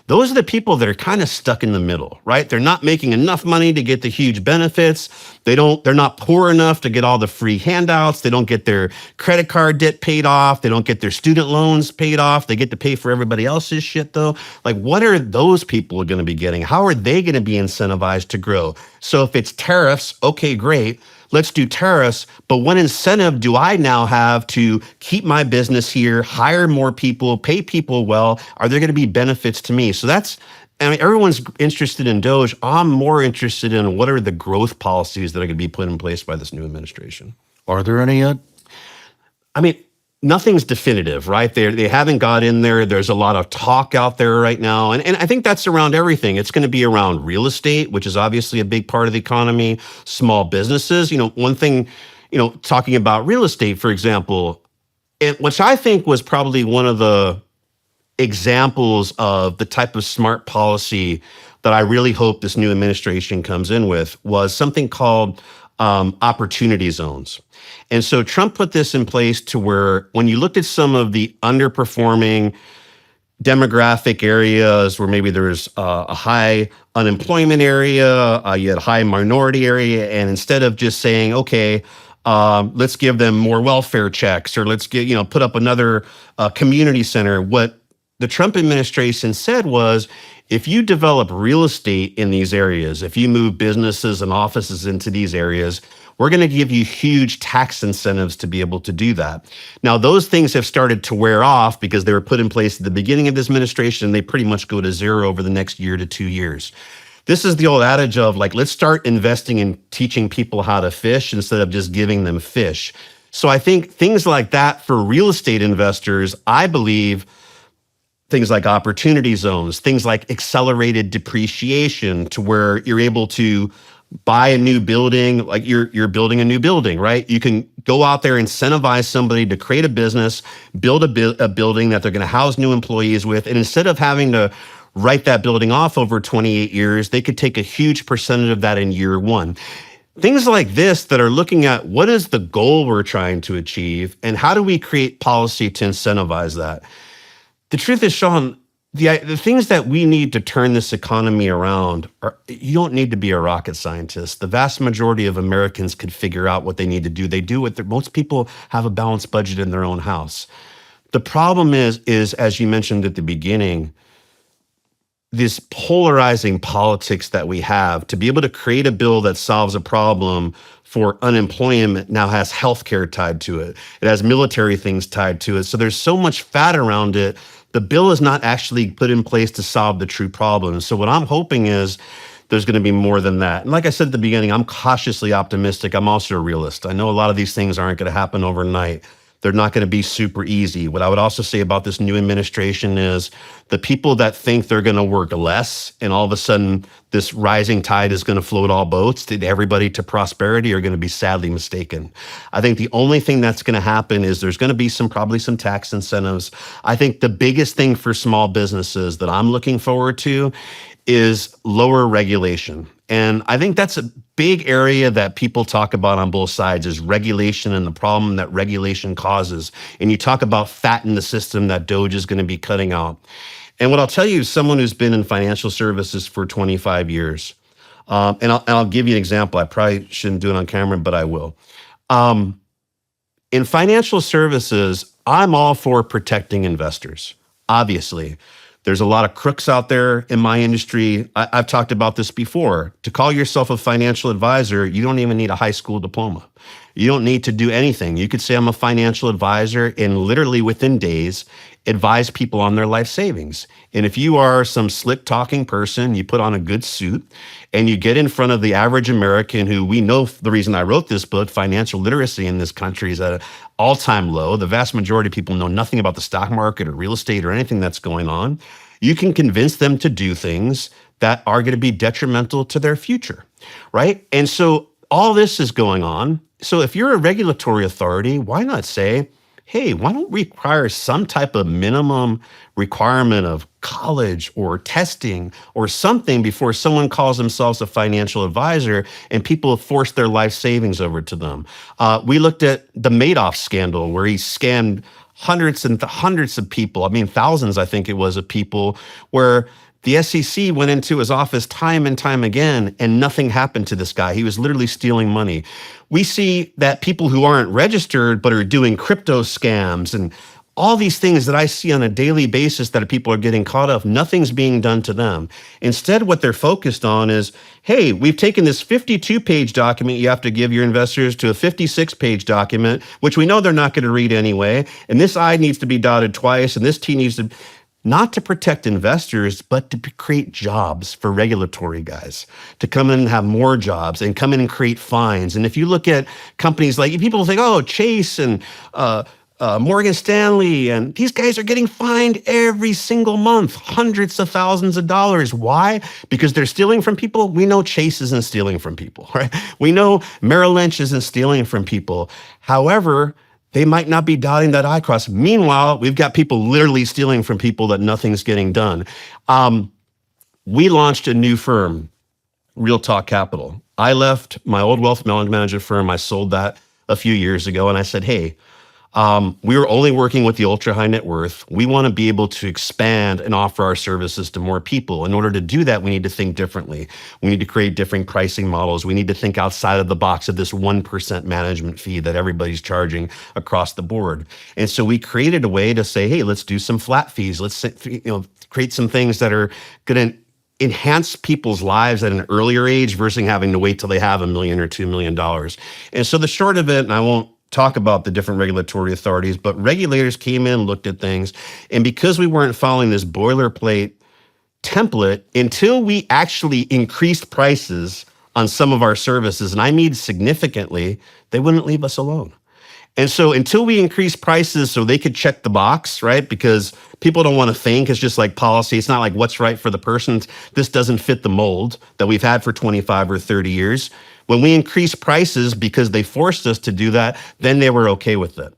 those are the people that are kind of stuck in the middle, right? They're not making enough money to get the huge benefits. They're not poor enough to get all the free handouts. They don't get their credit card debt paid off. They don't get their student loans paid off. They get to pay for everybody else's shit though. Like, what are those people going to be getting? How are they going to be incentivized to grow? So if it's tariffs, okay, great. Let's do tariffs, but what incentive do I now have to keep my business here, hire more people, pay people well? Are there going to be benefits to me? So everyone's interested in DOGE. I'm more interested in what are the growth policies that are going to be put in place by this new administration. Are there any yet? Nothing's definitive, right? They haven't got in there. There's a lot of talk out there right now. And I think that's around everything. It's going to be around real estate, which is obviously a big part of the economy, small businesses. One thing, talking about real estate, for example, which I think was probably one of the examples of the type of smart policy that I really hope this new administration comes in with, was something called opportunity zones. And so Trump put this in place to where when you looked at some of the underperforming demographic areas where maybe there's a high unemployment area, you had a high minority area, and instead of just saying, okay, let's give them more welfare checks or let's put up another community center, what the Trump administration said was, if you develop real estate in these areas, if you move businesses and offices into these areas, we're going to give you huge tax incentives to be able to do that. Now, those things have started to wear off because they were put in place at the beginning of this administration, and they pretty much go to zero over the next year to 2 years. This is the old adage of let's start investing in teaching people how to fish instead of just giving them fish. So I think things like that for real estate investors, I believe, things like opportunity zones, things like accelerated depreciation to where you're able to buy a new building, like you're building a new building, right? You can go out there, incentivize somebody to create a business, build a building that they're going to house new employees with. And instead of having to write that building off over 28 years, they could take a huge percentage of that in year one. Things like this that are looking at what is the goal we're trying to achieve and how do we create policy to incentivize that? The truth is, Shawn, the things that we need to turn this economy around, you don't need to be a rocket scientist. The vast majority of Americans could figure out what they need to do. They do what most people have a balanced budget in their own house. The problem is as you mentioned at the beginning, this polarizing politics that we have. To be able to create a bill that solves a problem for unemployment now has healthcare tied to it. It has military things tied to it. So there's so much fat around it. The bill is not actually put in place to solve the true problem. So what I'm hoping is there's going to be more than that. And like I said at the beginning, I'm cautiously optimistic. I'm also a realist. I know a lot of these things aren't going to happen overnight. They're not going to be super easy. What I would also say about this new administration is the people that think they're going to work less and all of a sudden this rising tide is going to float all boats to everybody to prosperity are going to be sadly mistaken. I think the only thing that's going to happen is there's going to be probably some tax incentives. I think the biggest thing for small businesses that I'm looking forward to is lower regulation. And I think that's a big area that people talk about on both sides is regulation and the problem that regulation causes. And you talk about fat in the system that DOGE is going to be cutting out. And what I'll tell you is someone who's been in financial services for 25 years, and I'll give you an example. I probably shouldn't do it on camera, but I will. In financial services, I'm all for protecting investors, obviously. There's a lot of crooks out there in my industry. I've talked about this before. To call yourself a financial advisor, you don't even need a high school diploma. You don't need to do anything. You could say I'm a financial advisor and literally within days advise people on their life savings. And if you are some slick talking person, you put on a good suit and you get in front of the average American who we know the reason I wrote this book, financial literacy in this country is at an all-time low. The vast majority of people know nothing about the stock market or real estate or anything that's going on. You can convince them to do things that are going to be detrimental to their future, right? And so all this is going on. So if you're a regulatory authority, why not say, hey, why don't we require some type of minimum requirement of college or testing or something before someone calls themselves a financial advisor and people force their life savings over to them? We looked at the Madoff scandal where he scammed hundreds and hundreds of people. I mean, thousands, I think it was, of people where the SEC went into his office time and time again, and nothing happened to this guy. He was literally stealing money. We see that people who aren't registered but are doing crypto scams and all these things that I see on a daily basis that people are getting caught up, nothing's being done to them. Instead, what they're focused on is, hey, we've taken this 52-page document you have to give your investors to a 56-page document, which we know they're not going to read anyway, and this I needs to be dotted twice, and this T needs to... Not to protect investors, but to create jobs for regulatory guys, to come in and have more jobs and come in and create fines. And if you look at companies like, people think, oh, Chase and Morgan Stanley, and these guys are getting fined every single month, hundreds of thousands of dollars. Why? Because they're stealing from people. We know Chase isn't stealing from people, right? We know Merrill Lynch isn't stealing from people. However, they might not be dotting that I cross. Meanwhile, we've got people literally stealing from people that nothing's getting done. We launched a new firm, Real Talk Capital. I left my old wealth management firm. I sold that a few years ago. And I said, hey, we were only working with the ultra high net worth. We want to be able to expand and offer our services to more people. In order to do that, we need to think differently. We need to create different pricing models. We need to think outside of the box of this 1% management fee that everybody's charging across the board. And so we created a way to say, hey, let's do some flat fees. Let's create some things that are going to enhance people's lives at an earlier age versus having to wait till they have $1 million or $2 million. And so the short of it, and I won't talk about the different regulatory authorities, but regulators came in, looked at things, and because we weren't following this boilerplate template, until we actually increased prices on some of our services, and I mean significantly, they wouldn't leave us alone. And so until we increase prices so they could check the box, right? Because people don't want to think. It's just like policy. It's not like what's right for the person. This doesn't fit the mold that we've had for 25 or 30 years. When we increased prices because they forced us to do that, then they were okay with it.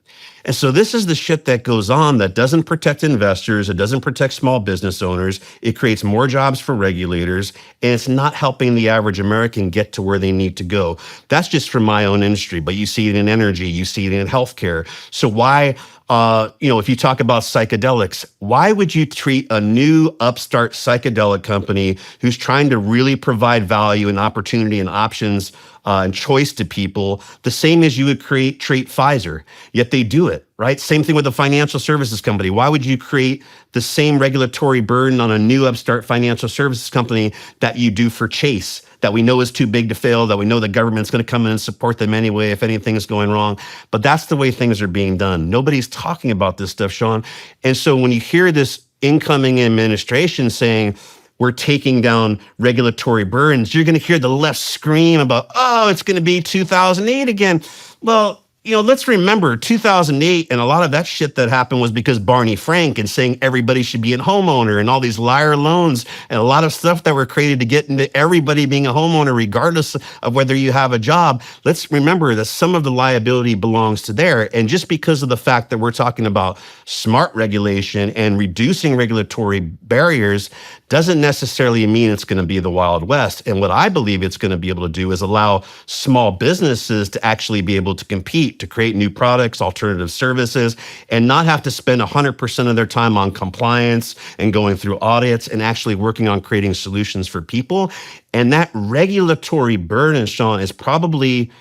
And so this is the shit that goes on that doesn't protect investors. It doesn't protect small business owners. It creates more jobs for regulators, and it's not helping the average American get to where they need to go. That's just from my own industry, but you see it in energy, you see it in healthcare. So why, if you talk about psychedelics, why would you treat a new upstart psychedelic company who's trying to really provide value and opportunity and options and choice to people the same as you would treat Pfizer? Yet they do it. right? Same thing with a financial services company. Why would you create the same regulatory burden on a new upstart financial services company that you do for Chase, that we know is too big to fail, that we know the government's going to come in and support them anyway if anything is going wrong? But that's the way things are being done. Nobody's talking about this stuff, Shawn. And so when you hear this incoming administration saying, we're taking down regulatory burdens, you're going to hear the left scream about, oh, it's going to be 2008 again. Well, let's remember 2008, and a lot of that shit that happened was because Barney Frank and saying everybody should be a homeowner and all these liar loans and a lot of stuff that were created to get into everybody being a homeowner regardless of whether you have a job. Let's remember that some of the liability belongs to there. And just because of the fact that we're talking about smart regulation and reducing regulatory barriers doesn't necessarily mean it's going to be the Wild West. And what I believe it's going to be able to do is allow small businesses to actually be able to compete, to create new products, alternative services, and not have to spend 100% of their time on compliance and going through audits and actually working on creating solutions for people. And that regulatory burden, Shawn, is probably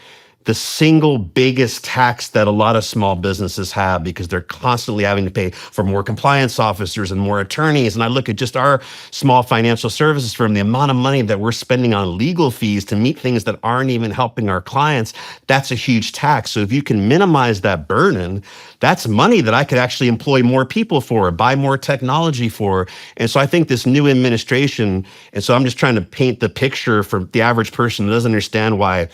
the single biggest tax that a lot of small businesses have, because they're constantly having to pay for more compliance officers and more attorneys. And I look at just our small financial services firm, the amount of money that we're spending on legal fees to meet things that aren't even helping our clients, that's a huge tax. So if you can minimize that burden, that's money that I could actually employ more people for, buy more technology for. And so I think this new administration, and so I'm just trying to paint the picture for the average person that doesn't understand why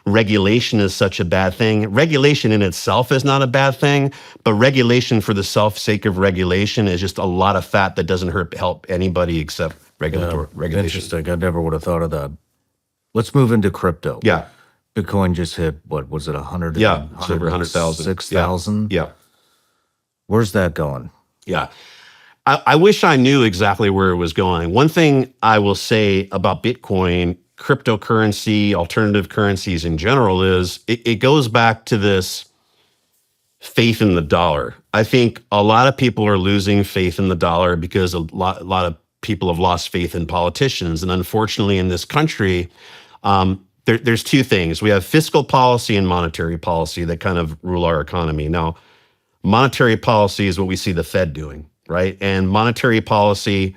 regulation is such a bad thing. Regulation in itself is not a bad thing, but regulation for the sake of regulation is just a lot of fat that doesn't help anybody except regulation. Interesting. I never would have thought of that. Let's move into crypto. Yeah. Bitcoin just hit, what was it, 100? Yeah, it's over 100,000. 6,000? Yeah. Where's that going? Yeah. I wish I knew exactly where it was going. One thing I will say about Bitcoin, cryptocurrency, alternative currencies in general, is it goes back to this faith in the dollar. I think a lot of people are losing faith in the dollar because a lot of people have lost faith in politicians. And unfortunately, in this country, there's two things. We have fiscal policy and monetary policy that kind of rule our economy. Now, monetary policy is what we see the Fed doing, right? And monetary policy,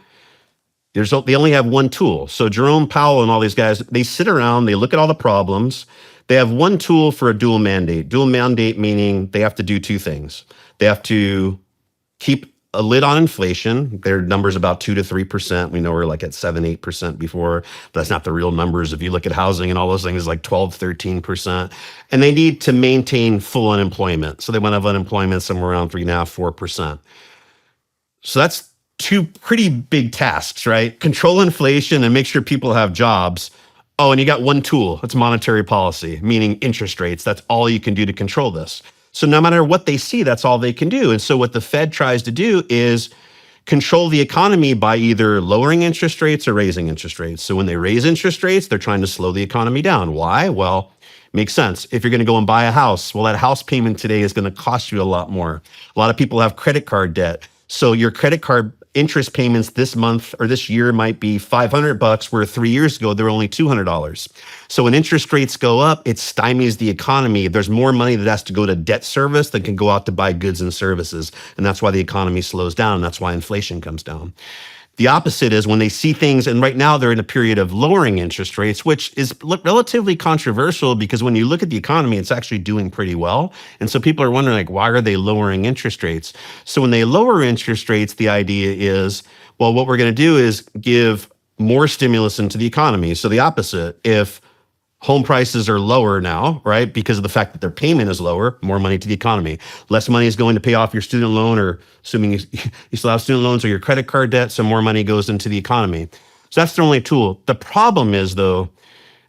they only have one tool. So Jerome Powell and all these guys, they sit around, they look at all the problems. They have one tool for a dual mandate. Dual mandate meaning they have to do two things. They have to keep a lid on inflation. Their number's about 2 to 3%. We know we're like at 7, 8% before. But that's not the real numbers. If you look at housing and all those things, like 12, 13%. And they need to maintain full unemployment. So they want to have unemployment somewhere around 3.5%, 4%. So that's two pretty big tasks, right? Control inflation and make sure people have jobs. Oh, and you got one tool. It's monetary policy, meaning interest rates. That's all you can do to control this. So no matter what they see, that's all they can do. And so what the Fed tries to do is control the economy by either lowering interest rates or raising interest rates. So when they raise interest rates, they're trying to slow the economy down. Why? Well, makes sense. If you're going to go and buy a house, well, that house payment today is going to cost you a lot more. A lot of people have credit card debt. So your credit card interest payments this month or this year might be $500, where 3 years ago, they were only $200. So when interest rates go up, it stymies the economy. There's more money that has to go to debt service than can go out to buy goods and services. And that's why the economy slows down. And that's why inflation comes down. The opposite is when they see things, and right now they're in a period of lowering interest rates, which is relatively controversial because when you look at the economy, it's actually doing pretty well. And so people are wondering, like, why are they lowering interest rates? So when they lower interest rates, the idea is, well, what we're going to do is give more stimulus into the economy. So the opposite, if home prices are lower now, right? Because of the fact that their payment is lower, more money to the economy. Less money is going to pay off your student loan, or assuming you still have student loans, or your credit card debt, so more money goes into the economy. So that's their only tool. The problem is, though,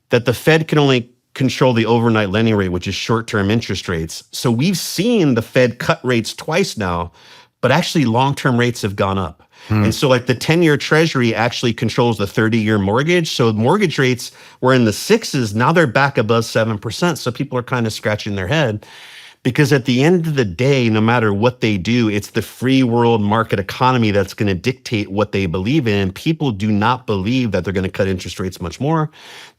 that the Fed can only control the overnight lending rate, which is short-term interest rates. So we've seen the Fed cut rates twice now, but actually long-term rates have gone up. And so like the 10-year treasury actually controls the 30-year mortgage. So mortgage rates were in the 6s. Now they're back above 7%. So people are kind of scratching their head Because at the end of the day, no matter what they do, it's the free world market economy that's going to dictate what they believe in. People do not believe that they're going to cut interest rates much more.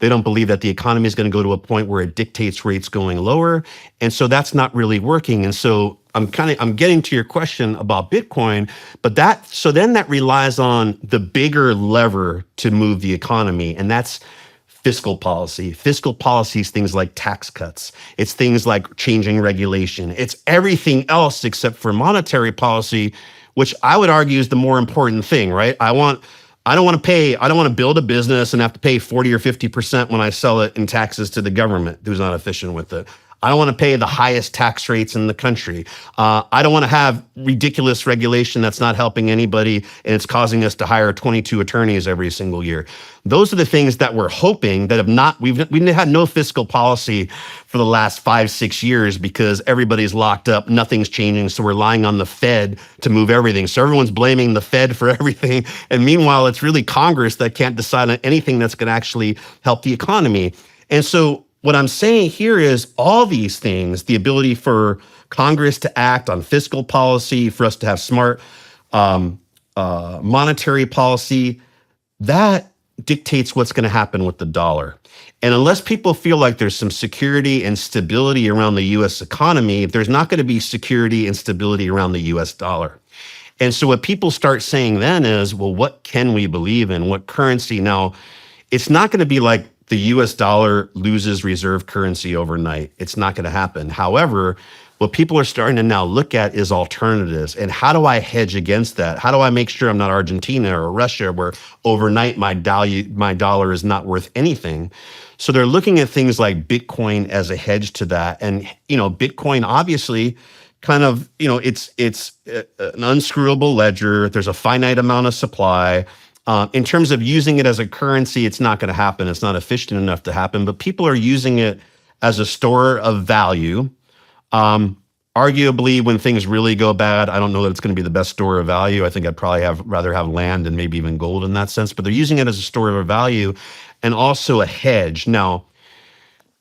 They don't believe that the economy is going to go to a point where it dictates rates going lower. And so that's not really working. And so I'm getting to your question about Bitcoin, but then that relies on the bigger lever to move the economy, and that's fiscal policy. Fiscal policy is things like tax cuts. It's things like changing regulation. It's everything else except for monetary policy, which I would argue is the more important thing, right? I don't want to build a business and have to pay 40 or 50% when I sell it in taxes to the government who's not efficient with it. I don't want to pay the highest tax rates in the country. I don't want to have ridiculous regulation that's not helping anybody and it's causing us to hire 22 attorneys every single year. Those are the things that we're hoping that have not, we've had no fiscal policy for the last 5-6 years because everybody's locked up, nothing's changing. So we're relying on the Fed to move everything. So everyone's blaming the Fed for everything. And meanwhile, it's really Congress that can't decide on anything that's going to actually help the economy. And so what I'm saying here is all these things, the ability for Congress to act on fiscal policy, for us to have smart monetary policy, that dictates what's going to happen with the dollar. And unless people feel like there's some security and stability around the US economy, there's not going to be security and stability around the US dollar. And so what people start saying then is, well, what can we believe in? What currency? Now, it's not going to be like the US dollar loses reserve currency overnight. It's not going to happen. However, what people are starting to now look at is alternatives. And how do I hedge against that? How do I make sure I'm not Argentina or Russia, where overnight my dollar is not worth anything? So they're looking at things like Bitcoin as a hedge to that. And, Bitcoin obviously kind of, it's an unscrewable ledger. There's a finite amount of supply. In terms of using it as a currency, it's not going to happen. It's not efficient enough to happen, but people are using it as a store of value. Arguably, when things really go bad, I don't know that it's going to be the best store of value. I think I'd probably rather have land and maybe even gold in that sense, but they're using it as a store of value and also a hedge. Now,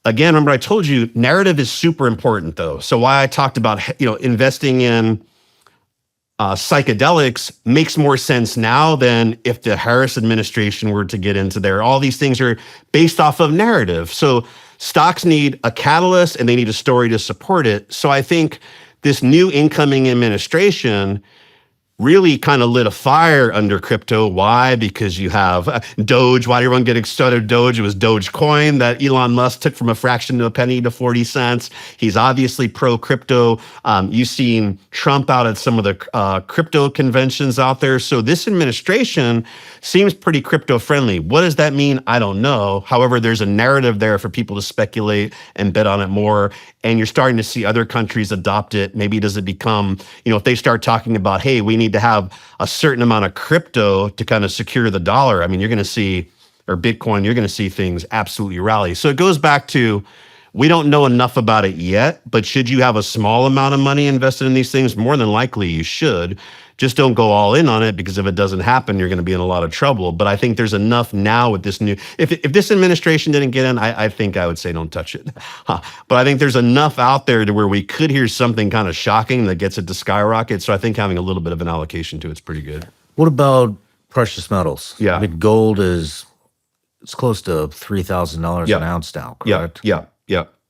again, remember I told you narrative is super important though. So why I talked about, investing in psychedelics makes more sense now than if the Harris administration were to get into there. All these things are based off of narrative. So stocks need a catalyst and they need a story to support it. So I think this new incoming administration really kind of lit a fire under crypto. Why? Because you have DOGE. Why did everyone get excited? DOGE. It was Dogecoin that Elon Musk took from a fraction of a penny to 40 cents. He's obviously pro-crypto. You've seen Trump out at some of the crypto conventions out there. So this administration seems pretty crypto friendly. What does that mean? I don't know. However, there's a narrative there for people to speculate and bet on it more. And you're starting to see other countries adopt it. Maybe does it become, if they start talking about, hey, we need to have a certain amount of crypto to kind of secure the dollar. I mean, you're going to see, or Bitcoin, you're going to see things absolutely rally. So it goes back to, we don't know enough about it yet, but should you have a small amount of money invested in these things? More than likely you should. Just don't go all in on it, because if it doesn't happen, you're going to be in a lot of trouble. But I think there's enough now with this new, if this administration didn't get in, I think I would say don't touch it. But I think there's enough out there to where we could hear something kind of shocking that gets it to skyrocket. So I think having a little bit of an allocation to it's pretty good. What about precious metals? Yeah. I mean, gold it's close to $3,000 an ounce now, correct? Yeah.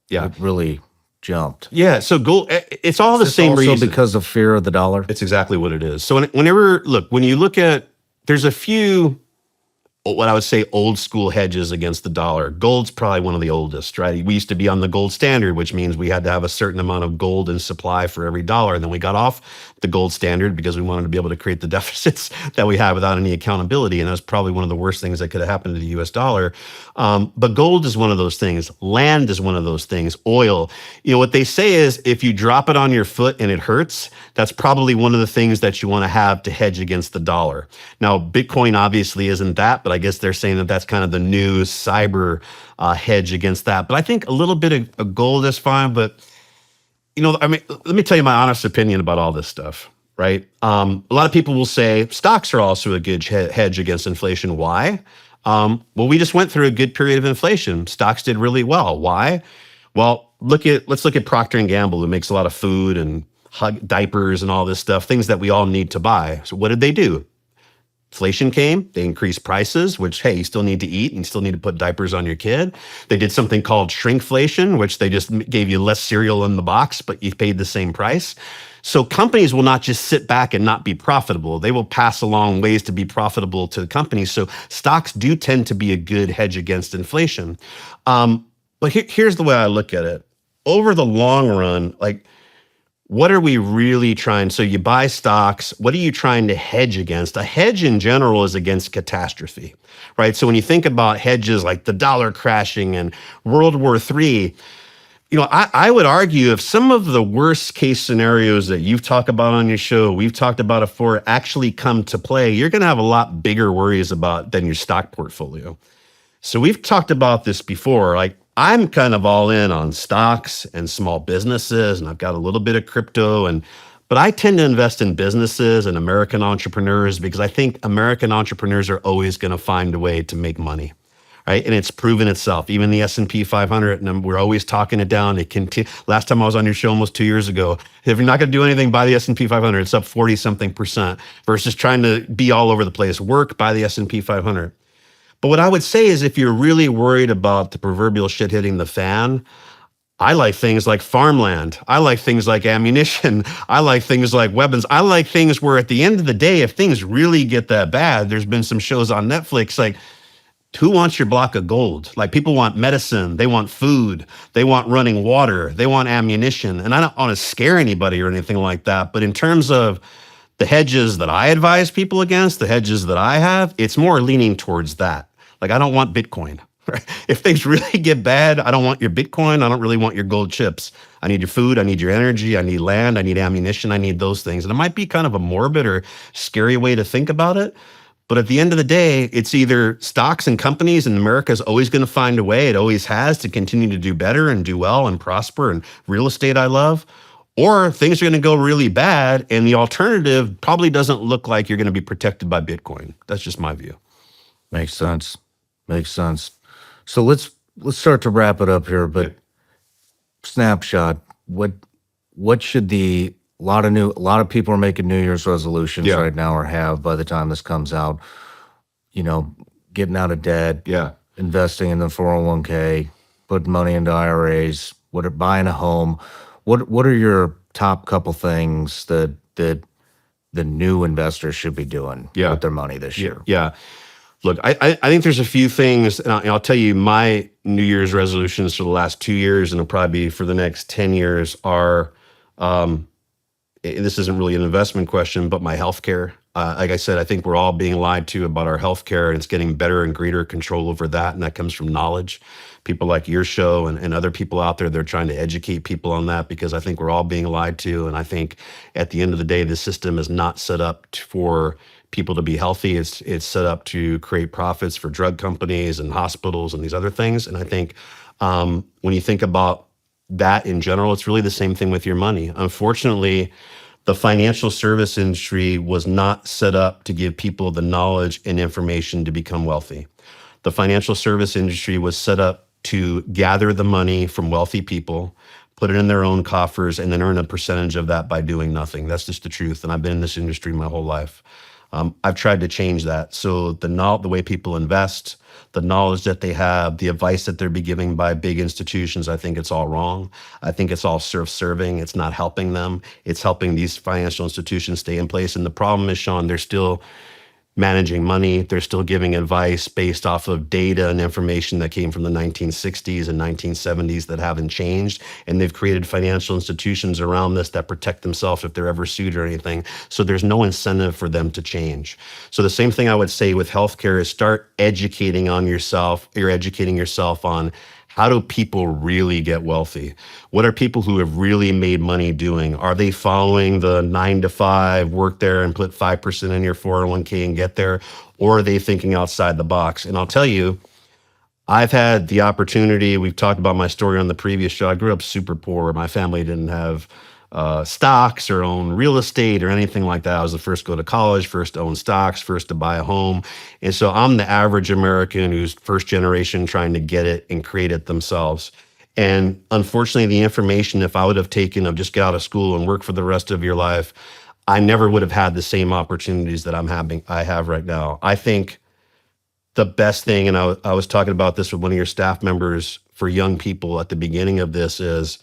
It really jumped. Yeah, so gold, it's all the same also reason. because of fear of the dollar? It's exactly what it is. So when you look at, there's a few, what I would say, old school hedges against the dollar. Gold's probably one of the oldest, right? We used to be on the gold standard, which means we had to have a certain amount of gold in supply for every dollar. And then we got off the gold standard because we wanted to be able to create the deficits that we had without any accountability. And that's probably one of the worst things that could have happened to the US dollar. But gold is one of those things. Land is one of those things. Oil. What they say is if you drop it on your foot and it hurts, that's probably one of the things that you want to have to hedge against the dollar. Now, Bitcoin obviously isn't that, but I guess they're saying that that's kind of the new cyber hedge against that. But I think a little bit of gold is fine. But, let me tell you my honest opinion about all this stuff, right? A lot of people will say stocks are also a good hedge against inflation. Why? Well, we just went through a good period of inflation. Stocks did really well. Why? Well, let's look at Procter and Gamble, who makes a lot of food and diapers and all this stuff, things that we all need to buy. So what did they do? Inflation came, they increased prices, which, hey, you still need to eat and you still need to put diapers on your kid. They did something called shrinkflation, which they just gave you less cereal in the box, but you paid the same price. So companies will not just sit back and not be profitable. They will pass along ways to be profitable to the companies. So stocks do tend to be a good hedge against inflation. But here's the way I look at it. Over the long run, like, what are we really trying? So you buy stocks, what are you trying to hedge against? A hedge in general is against catastrophe, right? So when you think about hedges like the dollar crashing and World War III, I would argue if some of the worst case scenarios that you've talked about on your show, we've talked about before, actually come to play, you're going to have a lot bigger worries about than your stock portfolio. So we've talked about this before, like, I'm kind of all in on stocks and small businesses, and I've got a little bit of crypto, but I tend to invest in businesses and American entrepreneurs because I think American entrepreneurs are always going to find a way to make money, right? And it's proven itself. Even the S&P 500, and we're always talking it down. Last time I was on your show almost 2 years ago, if you're not going to do anything, buy the S&P 500. It's up 40-something% versus trying to be all over the place. Buy the S&P 500. But what I would say is if you're really worried about the proverbial shit hitting the fan, I like things like farmland. I like things like ammunition. I like things like weapons. I like things where at the end of the day, if things really get that bad, there's been some shows on Netflix like, who wants your block of gold? Like, people want medicine, they want food, they want running water, they want ammunition. And I don't want to scare anybody or anything like that. But in terms of the hedges that I advise people against, the hedges that I have, it's more leaning towards that. Like, I don't want Bitcoin. Right? If things really get bad, I don't want your Bitcoin. I don't really want your gold chips. I need your food. I need your energy. I need land. I need ammunition. I need those things. And it might be kind of a morbid or scary way to think about it. But at the end of the day, it's either stocks and companies, and America is always going to find a way. It always has to continue to do better and do well and prosper. And real estate, I love. Or things are going to go really bad, and the alternative probably doesn't look like you're going to be protected by Bitcoin. That's just my view. Makes sense. Makes sense. So let's start to wrap it up here. But snapshot, what should a lot of people are making New Year's resolutions right now, or have by the time this comes out. Getting out of debt, investing in the 401k, putting money into IRAs, buying a home. What are your top couple things that the new investors should be doing with their money this year? Yeah. Look, I think there's a few things, and I'll tell you my New Year's resolutions for the last 2 years, and it'll probably be for the next 10 years are, this isn't really an investment question, but my healthcare. Like I said, I think we're all being lied to about our healthcare, and it's getting better and greater control over that, and that comes from knowledge. People like your show and other people out there, they're trying to educate people on that, because I think we're all being lied to. And I think at the end of the day, the system is not set up for people to be healthy. It's set up to create profits for drug companies and hospitals and these other things. And I think when you think about that in general, it's really the same thing with your money. Unfortunately, the financial service industry was not set up to give people the knowledge and information to become wealthy. The financial service industry was set up to gather the money from wealthy people, put it in their own coffers, and then earn a percentage of that by doing nothing. That's just the truth. And I've been in this industry my whole life. I've tried to change that. So the way people invest, the knowledge that they have, the advice that they're being given by big institutions, I think it's all wrong. I think it's all self-serving. It's not helping them. It's helping these financial institutions stay in place. And the problem is, Shawn, they're still managing money. They're still giving advice based off of data and information that came from the 1960s and 1970s that haven't changed. And they've created financial institutions around this that protect themselves if they're ever sued or anything. So there's no incentive for them to change. So the same thing I would say with healthcare is start educating on yourself. You're educating yourself on how do people really get wealthy? What are people who have really made money doing? Are they following the 9 to 5, work there and put 5% in your 401k and get there? Or are they thinking outside the box? And I'll tell you, I've had the opportunity, we've talked about my story on the previous show. I grew up super poor. My family didn't have stocks or own real estate or anything like that. I was the first to go to college, first to own stocks, first to buy a home. And so I'm the average American who's first generation trying to get it and create it themselves. And unfortunately, the information, if I would have taken of just get out of school and work for the rest of your life, I never would have had the same opportunities that I have right now. I think the best thing, and I was talking about this with one of your staff members for young people at the beginning of this, is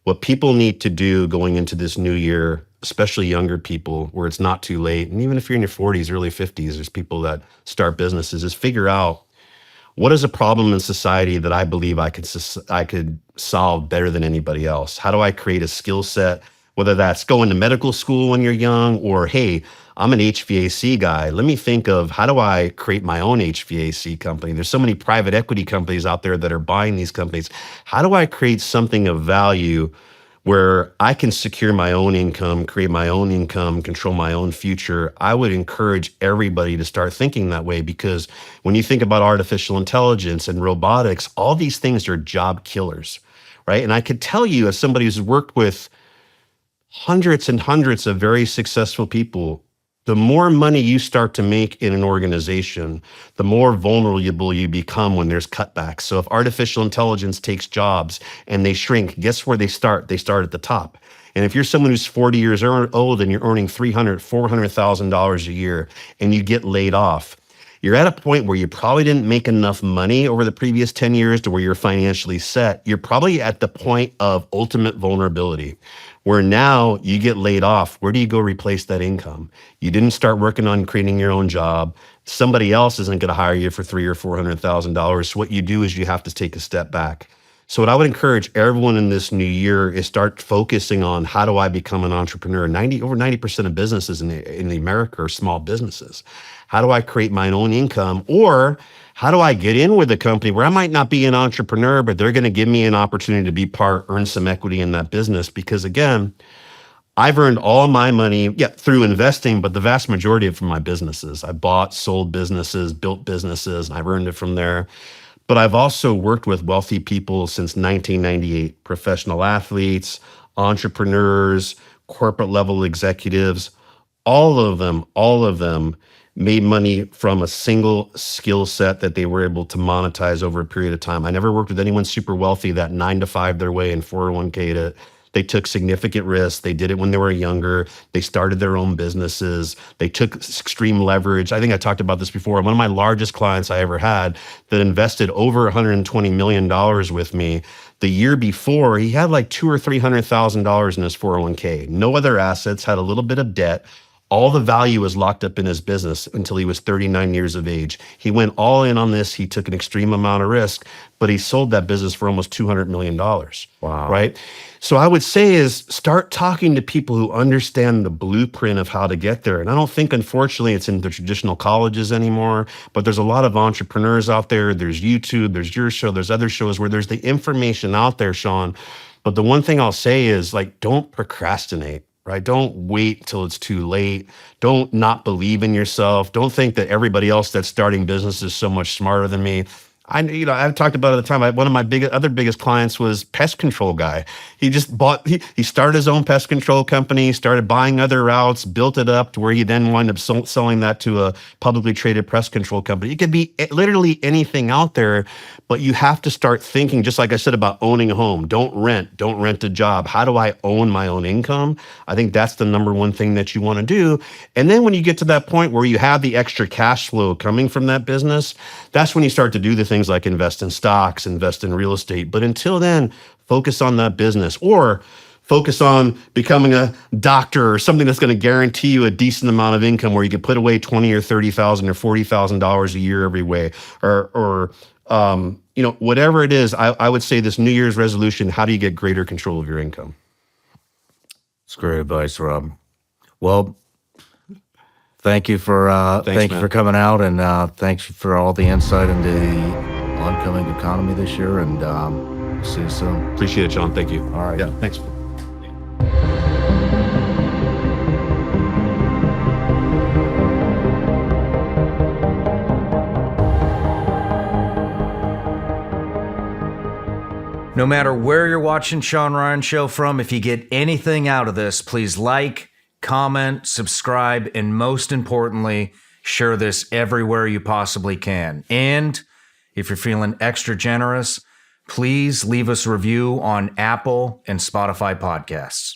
what people need to do going into this new year, especially younger people, where it's not too late. And even if you're in your 40s, early 50s, there's people that start businesses, is figure out what is a problem in society that I believe I could solve better than anybody else? How do I create a skill set, whether that's going to medical school when you're young, or, hey, I'm an HVAC guy. Let me think of how do I create my own HVAC company? There's so many private equity companies out there that are buying these companies. How do I create something of value where I can secure my own income, create my own income, control my own future? I would encourage everybody to start thinking that way, because when you think about artificial intelligence and robotics, all these things are job killers, right? And I could tell you, as somebody who's worked with hundreds and hundreds of very successful people, the more money you start to make in an organization, the more vulnerable you become when there's cutbacks. So if artificial intelligence takes jobs and they shrink, guess where they start? They start at the top. And if you're someone who's 40 years old and you're earning $300,000, $400,000 a year and you get laid off, you're at a point where you probably didn't make enough money over the previous 10 years to where you're financially set. You're probably at the point of ultimate vulnerability, where now you get laid off. Where do you go replace that income? You didn't start working on creating your own job. Somebody else isn't going to hire you for $300,000 or $400,000. So what you do is you have to take a step back. So what I would encourage everyone in this new year is start focusing on, how do I become an entrepreneur? Over 90% of businesses in America are small businesses. How do I create my own income? Or how do I get in with a company where I might not be an entrepreneur, but they're going to give me an opportunity to be earn some equity in that business? Because again, I've earned all my money, through investing, but the vast majority of it from my businesses. I bought, sold businesses, built businesses, and I've earned it from there. But I've also worked with wealthy people since 1998, professional athletes, entrepreneurs, corporate level executives. All of them made money from a single skill set that they were able to monetize over a period of time. I never worked with anyone super wealthy that 9 to 5 their way in 401k. They took significant risks. They did it when they were younger. They started their own businesses. They took extreme leverage. I think I talked about this before. One of my largest clients I ever had that invested over $120 million with me, the year before, he had like $200,000 or $300,000 in his 401k. No other assets, had a little bit of debt. All the value was locked up in his business until he was 39 years of age. He went all in on this. He took an extreme amount of risk, but he sold that business for almost $200 million. Wow. Right? So I would say is start talking to people who understand the blueprint of how to get there. And I don't think, unfortunately, it's in the traditional colleges anymore, but there's a lot of entrepreneurs out there. There's YouTube, there's your show, there's other shows where there's the information out there, Shawn. But the one thing I'll say is, like, don't procrastinate. Right? Don't wait till it's too late. Don't not believe in yourself. Don't think that everybody else that's starting business is so much smarter than me. I've talked about it at the time. One of my biggest clients was pest control guy. He just he started his own pest control company, started buying other routes, built it up to where he then wound up selling that to a publicly traded pest control company. It could be literally anything out there, but you have to start thinking, just like I said about owning a home. Don't rent a job. How do I own my own income? I think that's the number one thing that you want to do. And then when you get to that point where you have the extra cash flow coming from that business, that's when you start to do the things like invest in stocks, invest in real estate. But until then, focus on that business, or focus on becoming a doctor or something that's going to guarantee you a decent amount of income where you can put away $20,000 or $30,000 or $40,000 a year every way, or whatever it is. I would say this New Year's resolution: how do you get greater control of your income? It's great advice, Rob. Well, thank you for coming out, and thanks for all the insight into the oncoming economy this year, and see you soon. Appreciate it, Shawn. Thank you. All right. Yeah, thanks. No matter where you're watching Shawn Ryan Show from, if you get anything out of this, please like, comment, subscribe, and most importantly, share this everywhere you possibly can. And if you're feeling extra generous, please leave us a review on Apple and Spotify podcasts.